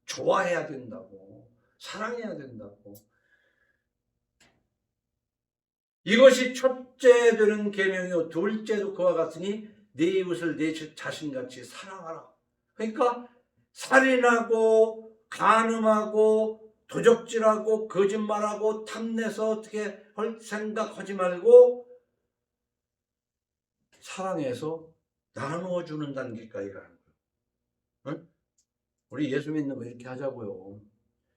좋아해야 된다고. 사랑해야 된다고. 이것이 첫째 되는 계명이요 둘째도 그와 같으니 네 이웃을 네 자신같이 사랑하라. 그러니까 살인하고 간음하고 도적질하고 거짓말하고 탐내서 어떻게 할 생각하지 말고 사랑해서 나누어주는 단계까지 가는 거예요. 응? 우리 예수 믿는 거 이렇게 하자고요.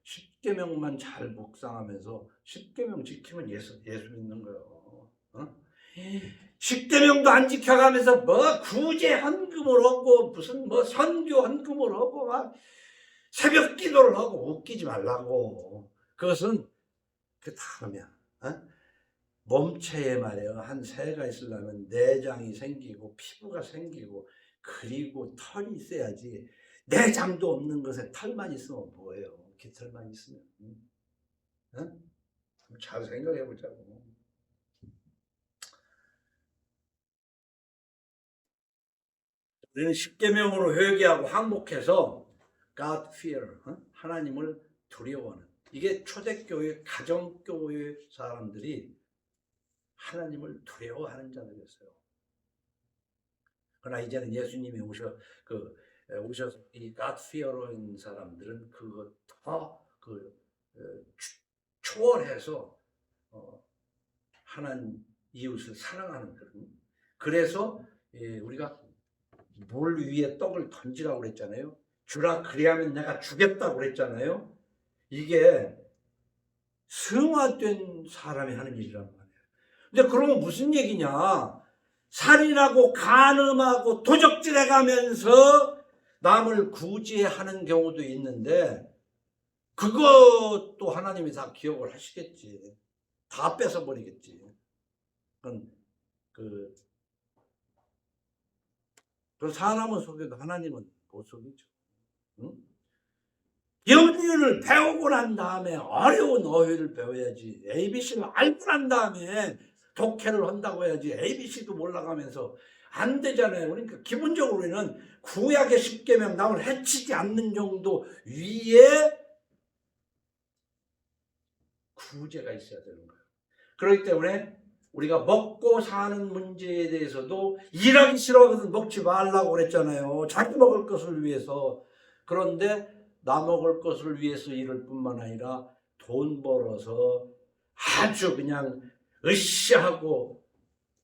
10계명만 잘 묵상하면서 10계명 지키면 예수 믿는 거예요. 응? 10계명도 안 지켜가면서 뭐 구제 헌금을 하고 무슨 뭐 선교 헌금을 하고 막 새벽 기도를 하고 웃기지 말라고. 그것은 그 다음이야. 어? 몸체에 말이야 한 새가 있으려면 내장이 생기고 피부가 생기고 그리고 털이 있어야지. 내장도 없는 것에 털만 있으면 뭐예요? 깃털만 있으면. 어? 잘 생각해 보자고. 우리는 십계명으로 회개하고 항복해서 God fear, 하나님을 두려워하는. 이게 초대교회, 가정교회 사람들이 하나님을 두려워하는 자들이었어요. 그러나 이제는 예수님이 오셔서 이 God fear인 사람들은 그거 더 초월해서 하나님 이웃을 사랑하는 그런. 그래서 우리가 물 위에 떡을 던지라고 그랬잖아요. 주라 그리하면 내가 주겠다고 그랬잖아요. 이게 승화된 사람이 하는 일이란 말이에요. 근데 그러면 무슨 얘기냐? 살인하고 간음하고 도적질해가면서 남을 구제하는 경우도 있는데 그것도 하나님이 다 기억을 하시겠지. 다 뺏어버리겠지. 그건 그 사람은 속여도 하나님은 못 속이죠. 응? 연륜을 배우고 난 다음에 어려운 어휘를 배워야지. ABC를 알고 난 다음에 독해를 한다고 해야지. ABC도 몰라가면서 안 되잖아요. 그러니까 기본적으로 우리는 구약의 10계명 남을 해치지 않는 정도 위에 구제가 있어야 되는 거예요. 그렇기 때문에 우리가 먹고 사는 문제에 대해서도 일하기 싫어하거든 먹지 말라고 그랬잖아요. 자기 먹을 것을 위해서. 그런데 나 먹을 것을 위해서 일할 뿐만 아니라 돈 벌어서 아주 그냥 으쌰하고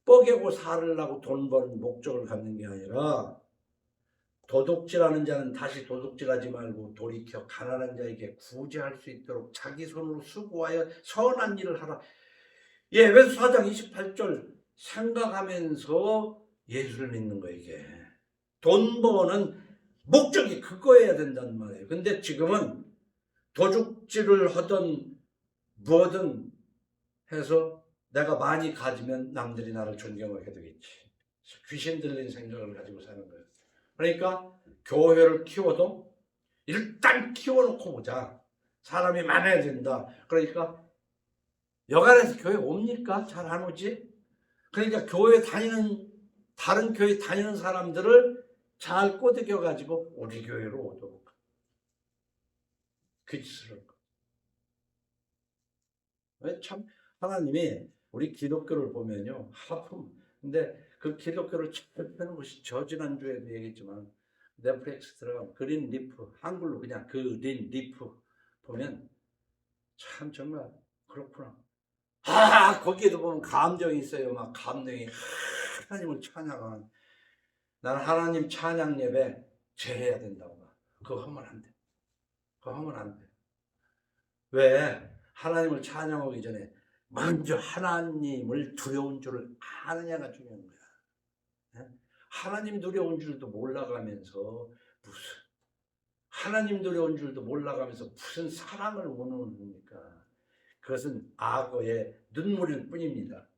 뻐개고 살으려고 돈 버는 목적을 갖는 게 아니라 도둑질하는 자는 다시 도둑질하지 말고 돌이켜 가난한 자에게 구제할 수 있도록 자기 손으로 수고하여 선한 일을 하라. 이 에베소 4장 28절 생각하면서 예수를 믿는 거예요. 이게 돈 버는 목적이 그거여야 된다는 말이에요. 근데 지금은 도둑질을 하던 뭐든 해서 내가 많이 가지면 남들이 나를 존경하게 되겠지. 귀신 들린 생각을 가지고 사는 거예요. 그러니까 교회를 키워도 일단 키워놓고 보자. 사람이 많아야 된다. 그러니까 여간에서 교회 옵니까? 잘 안 오지? 그러니까 교회 다니는 다른 교회 다니는 사람들을 잘 꼬드겨 가지고 우리 교회로 오도록 그 짓을 한 거예요. 참 하나님이 우리 기독교를 보면요 하품. 근데 그 기독교를 잘 펴는 것이 저지난주에도 얘기했지만 넷플릭스 들어가면 그린 리프, 한글로 그냥 그린 리프 보면 참 정말 그렇구나. 거기에도 보면 감정이 있어요. 막 감동이 하나님을 찬양하는. 나는 하나님 찬양 예배 제해야 된다고 봐. 그거 하면 안 돼. 그거 하면 안 돼. 왜? 하나님을 찬양하기 전에 먼저 하나님을 두려운 줄을 아느냐가 중요한 거야. 하나님 두려운 줄도 몰라가면서 무슨 하나님 두려운 줄도 몰라가면서 무슨 사랑을 원하는 겁니까? 그것은 악어의 눈물일 뿐입니다.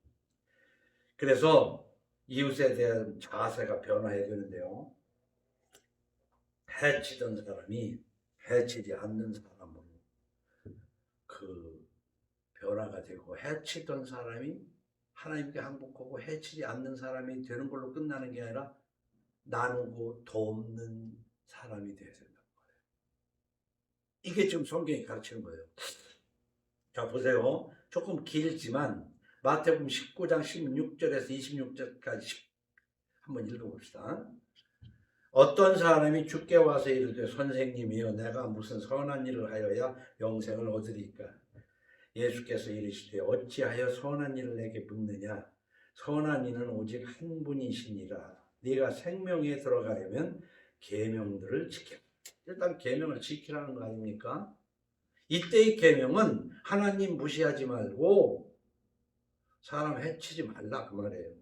그래서 이웃에 대한 자세가 변화해야 되는데요. 해치던 사람이 해치지 않는 사람으로 그 변화가 되고, 해치던 사람이 하나님께 항복하고 해치지 않는 사람이 되는 걸로 끝나는 게 아니라 나누고 돕는 사람이 되어야 된다는 거예요. 이게 지금 성경이 가르치는 거예요. 자, 보세요. 조금 길지만 마태복음 19장 16절에서 26절까지 한번 읽어봅시다. 어떤 사람이 주께 와서 이르되 선생님이여 내가 무슨 선한 일을 하여야 영생을 얻으리까? 예수께서 이르시되 어찌하여 선한 일을 내게 묻느냐? 선한 이는 오직 한 분이시니라. 네가 생명에 들어가려면 계명들을 지켜. 일단 계명을 지키라는 거 아닙니까? 이때의 계명은 하나님 무시하지 말고 사람 해치지 말라 그 말이에요.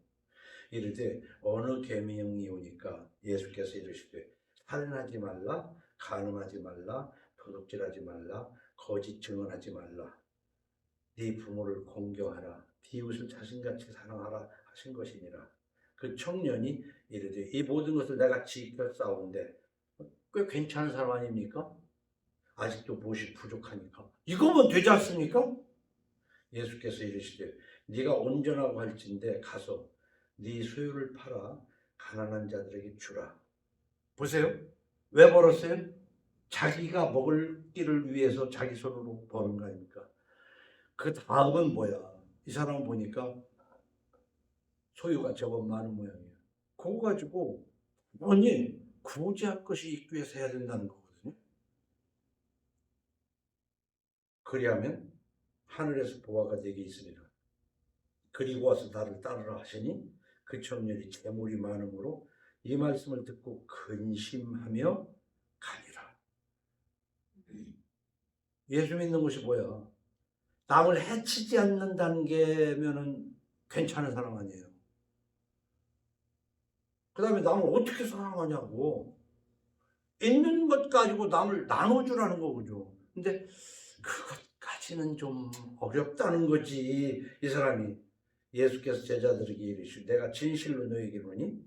이르되 어느 계명이 오니까 예수께서 이르시되 살인하지 말라, 간음하지 말라, 도둑질하지 말라, 거짓 증언하지 말라, 네 부모를 공경하라, 이웃을 자신같이 사랑하라 하신 것이니라. 그 청년이 이르되 이 모든 것을 내가 지켜 싸우는데 꽤 괜찮은 사람 아닙니까? 아직도 무엇이 부족하니까 이거면 되지 않습니까? 예수께서 이르시되 네가 온전하고 할진대 가서 네 소유를 팔아 가난한 자들에게 주라. 보세요. 왜 벌었어요? 자기가 먹을 길을 위해서 자기 손으로 버는 거 아닙니까? 그 다음은 뭐야? 이 사람 보니까 소유가 제법 많은 모양이에요. 그거 가지고 아니 구제할 것이 있기 위해서 해야 된다는 거거든요. 그리하면 하늘에서 보화가 내게 있으리라. 그리고 와서 나를 따르라 하시니 그 청년이 재물이 많으므로 이 말씀을 듣고 근심하며 가니라. 예수 믿는 것이 뭐야? 남을 해치지 않는 단계면은 괜찮은 사람 아니에요. 그 다음에 남을 어떻게 사랑하냐고. 있는 것 가지고 남을 나눠주라는 거죠. 근데 그것까지는 좀 어렵다는 거지. 이 사람이 예수께서 제자들에게 이르시되 내가 진실로 너희에게 이르노니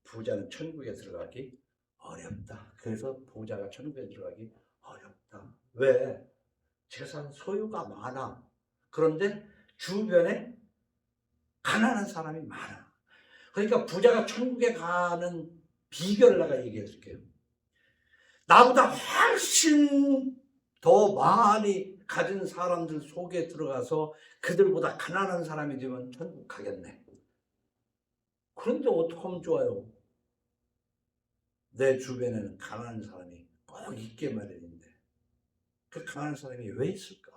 부자는 천국에 들어가기 어렵다. 그래서 부자가 천국에 들어가기 어렵다. 왜? 재산 소유가 많아. 그런데 주변에 가난한 사람이 많아. 그러니까 부자가 천국에 가는 비결을 내가 얘기해 줄게요. 나보다 훨씬 더 많이 가진 사람들 속에 들어가서 그들보다 가난한 사람이 되면 천국 가겠네. 그런데 어떻게 하면 좋아요? 내 주변에는 가난한 사람이 꼭 있게 마련인데 그 가난한 사람이 왜 있을까?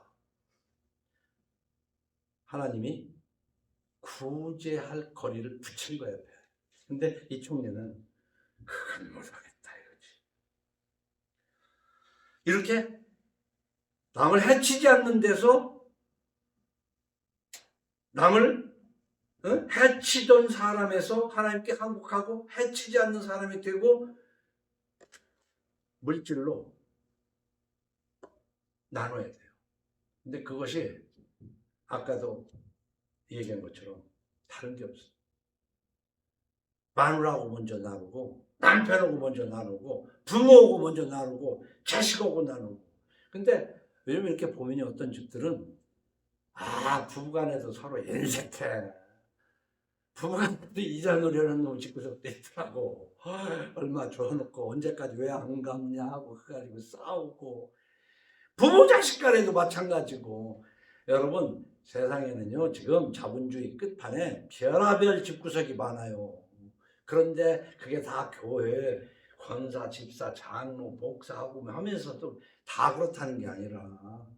하나님이 구제할 거리를 붙인 거예요. 근데 이 청년은 그건 못하겠다 이거지. 이렇게 남을 해치지 않는 데서 남을 해치던 사람에서 하나님께 항복하고 해치지 않는 사람이 되고 물질로 나눠야 돼요. 근데 그것이 아까도 얘기한 것처럼 다른 게 없어요. 마누라하고 먼저 나누고 남편하고 먼저 나누고 부모하고 먼저 나누고 자식하고 나누고. 근데 왜냐면 이렇게 보면 어떤 집들은 부부간에도 서로 인색해. 부부간에도 이자 노려는 놈 집구석도 있더라고. 얼마 줘놓고 언제까지 왜 안 갚냐 하고 그거 가지고 싸우고. 부모 자식 간에도 마찬가지고. 여러분 세상에는요 지금 자본주의 끝판에 별하별 집구석이 많아요. 그런데 그게 다 교회 권사, 집사, 장로, 목사하고 하면서도 다 그렇다는 게 아니라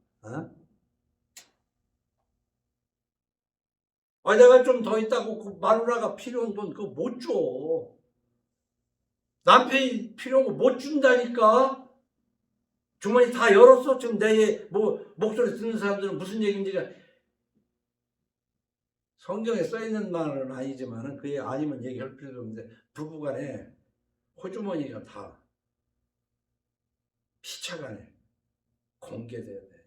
내가 좀 더 있다고 그 마누라가 필요한 돈 그거 못 줘. 남편이 필요한 거 못 준다니까. 주머니 다 열었어. 지금 내 목소리 듣는 사람들은 무슨 얘기인지가 성경에 써있는 말은 아니지만 그게 아니면 얘기할 필요도 없는데 부부간에 호주머니가 다 피차간에 공개돼야 돼.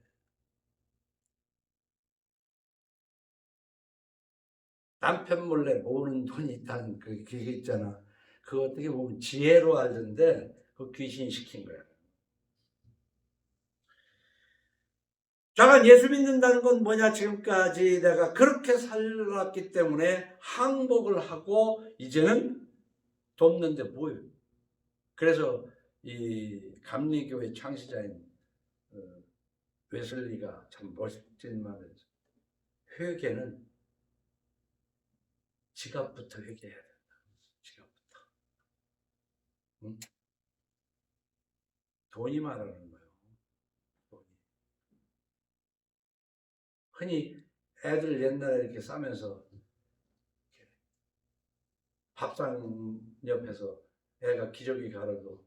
남편 몰래 모으는 돈이 있다는 그게 있잖아. 그거 어떻게 보면 지혜로 알던데 그 귀신이 시킨 거야. 잠깐 예수 믿는다는 건 뭐냐? 지금까지 내가 그렇게 살았기 때문에 항복을 하고 이제는 돕는데 뭐예요? 그래서 이 감리교회 창시자인 웨슬리가 참 멋진 말을 했죠. 회개는 지갑부터 회개해야 된다. 지갑부터. 응? 돈이 말하는 거예요. 돈이. 흔히 애들 옛날에 이렇게 싸면서 이렇게 밥상 옆에서 애가 기저귀 갈아도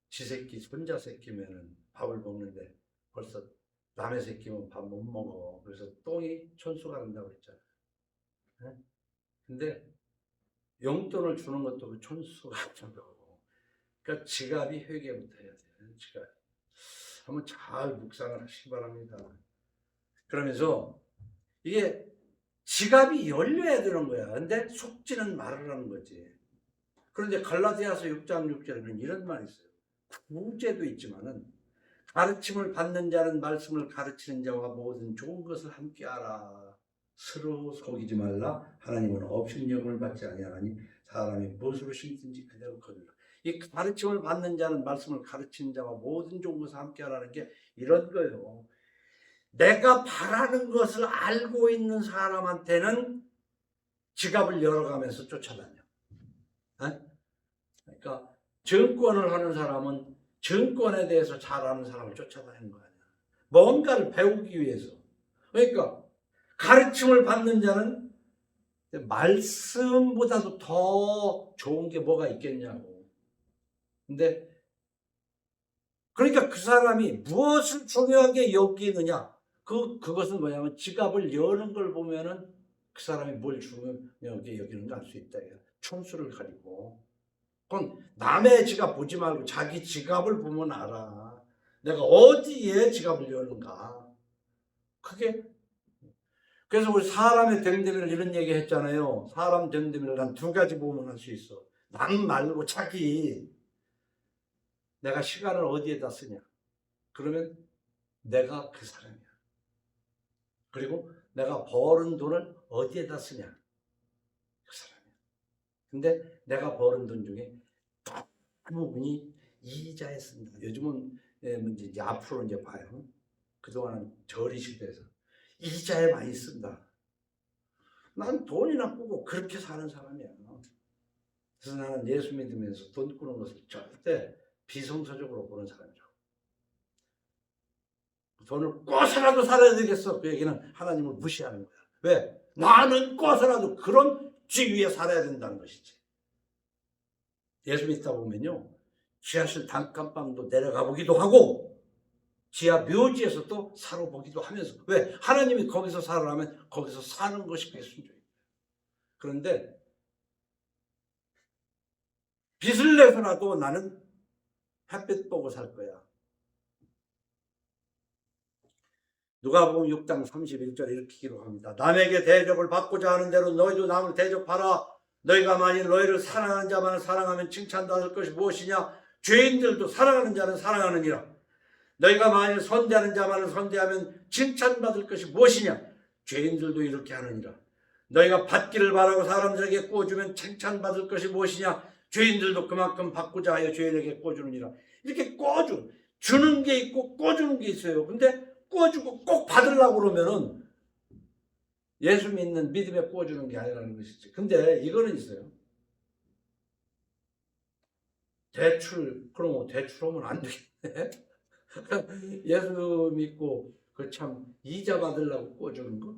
지 새끼 혼자 새끼면은 밥을 먹는데 벌써 남의 새끼면 밥 못 먹어. 그래서 똥이 촌수가 된다고 했잖아요. 네? 근데 용돈을 주는 것도 그 촌수가 된다고. 그러니까 지갑이 회개부터 해야 돼요. 지갑. 한번 잘 묵상을 하시기 바랍니다. 그러면서 이게 지갑이 열려야 되는 거야. 근데 속지는 말으라는 거지. 그런데 갈라디아서 6장 6절에는 이런 말이 있어요. 구제도 있지만은 가르침을 받는 자는 말씀을 가르치는 자와 모든 좋은 것을 함께 하라. 스스로 속이지 말라. 하나님은 업신여금을 받지 아니하나니 사람이 무엇으로 심든지 그대로 거두라. 이 가르침을 받는 자는 말씀을 가르치는 자와 모든 좋은 것을 함께 하라는 게 이런 거예요. 내가 바라는 것을 알고 있는 사람한테는 지갑을 열어가면서 쫓아다녀. 그러니까 증권을 하는 사람은 증권에 대해서 잘 아는 사람을 쫓아다니는 거 아니야. 뭔가를 배우기 위해서. 그러니까 가르침을 받는 자는 말씀보다도 더 좋은 게 뭐가 있겠냐고. 근데 그러니까 그 사람이 무엇을 중요하게 여기느냐. 그것은 뭐냐면 지갑을 여는 걸 보면은 그 사람이 뭘 중요하게 여기는가 알 수 있다. 촌수를 가리고. 그건 남의 지갑 보지 말고 자기 지갑을 보면 알아. 내가 어디에 지갑을 여는가. 그게. 그래서 우리 사람의 됨됨이를 이런 얘기 했잖아요. 사람 됨됨이를 한 두 가지 보면 할 수 있어. 남 말고 자기. 내가 시간을 어디에다 쓰냐. 그러면 내가 그 사람이야. 그리고 내가 버는 돈을 어디에다 쓰냐. 그 사람이야. 근데 내가 버는 돈 중에 대부분이 이자에 쓴다. 요즘은 이제 앞으로 이제 봐요. 그동안은 저리 시대에서 이자에 많이 쓴다. 난 돈이나 꾸고 그렇게 사는 사람이야. 그래서 나는 예수 믿으면서 돈 꾸는 것을 절대 비성서적으로 보는 사람이라고. 돈을 꿔서라도 살아야 되겠어. 그 얘기는 하나님을 무시하는 거야. 왜? 나는 꿔서라도 그런 지위에 살아야 된다는 것이지. 예수 믿다 보면요. 지하실 단칸방도 내려가 보기도 하고 지하 묘지에서 또 살아보기도 하면서. 왜? 하나님이 거기서 살아라면 거기서 사는 것이 그게 순종입니다. 그런데 빚을 내서라도 나는 햇빛 보고 살 거야. 누가복음 6장 31절에 이렇게 기록합니다. 남에게 대접을 받고자 하는 대로 너희도 남을 대접하라. 너희가 만일 너희를 사랑하는 자만을 사랑하면 칭찬받을 것이 무엇이냐? 죄인들도 사랑하는 자는 사랑하느니라. 너희가 만일 선대하는 자만을 선대하면 칭찬받을 것이 무엇이냐? 죄인들도 이렇게 하느니라. 너희가 받기를 바라고 사람들에게 꿔주면 칭찬받을 것이 무엇이냐? 죄인들도 그만큼 받고자 하여 죄인에게 꿔주느니라. 이렇게 주는 게 있고 꿔주는 게 있어요. 근데 꿔주고 꼭 받으려고 그러면은 예수 믿는 믿음에 꿔주는 게 아니라는 것이지. 근데 이거는 있어요. 그럼 대출하면 안 되겠네. 예수 믿고 그 참 이자 받으려고 꿔주는 거?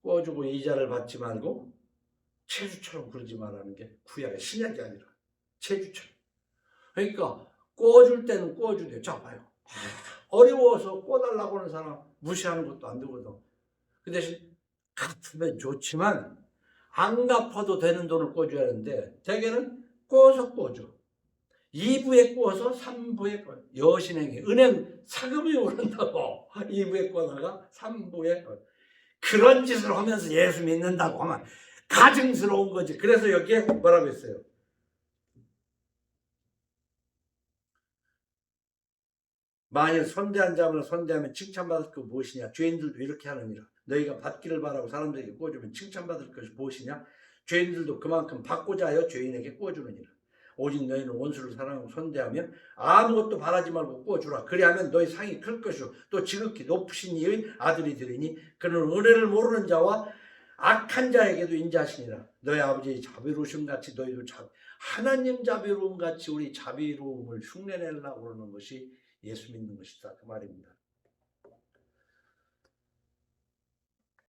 꿔주고 이자를 받지 말고 체주처럼 그러지 말라는 게 구약의 신약이 아니라 체주처럼. 그러니까 꿔줄 때는 꿔주대요. 자 봐요. 어려워서 꿔달라고 하는 사람 무시하는 것도 안 되거든. 그 대신 갚으면 좋지만 안 갚아도 되는 돈을 꿔줘야 하는데 대개는 꿔서 꿔줘. 2부에 꿔서 3부에 꿔. 여신행위 은행 사금이 오른다고 2부에 꿔다가 3부에 꿔. 그런 짓을 하면서 예수 믿는다고 하면 가증스러운 거지. 그래서 여기에 뭐라고 했어요? 만일 선대한 자를 선대하면 칭찬받을 것 무엇이냐? 죄인들도 이렇게 하느니라. 너희가 받기를 바라고 사람들에게 꿔주면 칭찬받을 것이 무엇이냐? 죄인들도 그만큼 받고자 하여 죄인에게 꿔주느니라. 오직 너희는 원수를 사랑하고 선대하며 아무것도 바라지 말고 꿔주라. 그리하면 너희 상이 클 것이요 또 지극히 높으신 이의 아들이 되리니 그는 은혜를 모르는 자와 악한 자에게도 인자하시니라. 너희 아버지의 자비로우심 같이 너희도 하나님 자비로움 같이 우리 자비로움을 흉내내려고 그러는 것이 예수 믿는 것이다. 그 말입니다.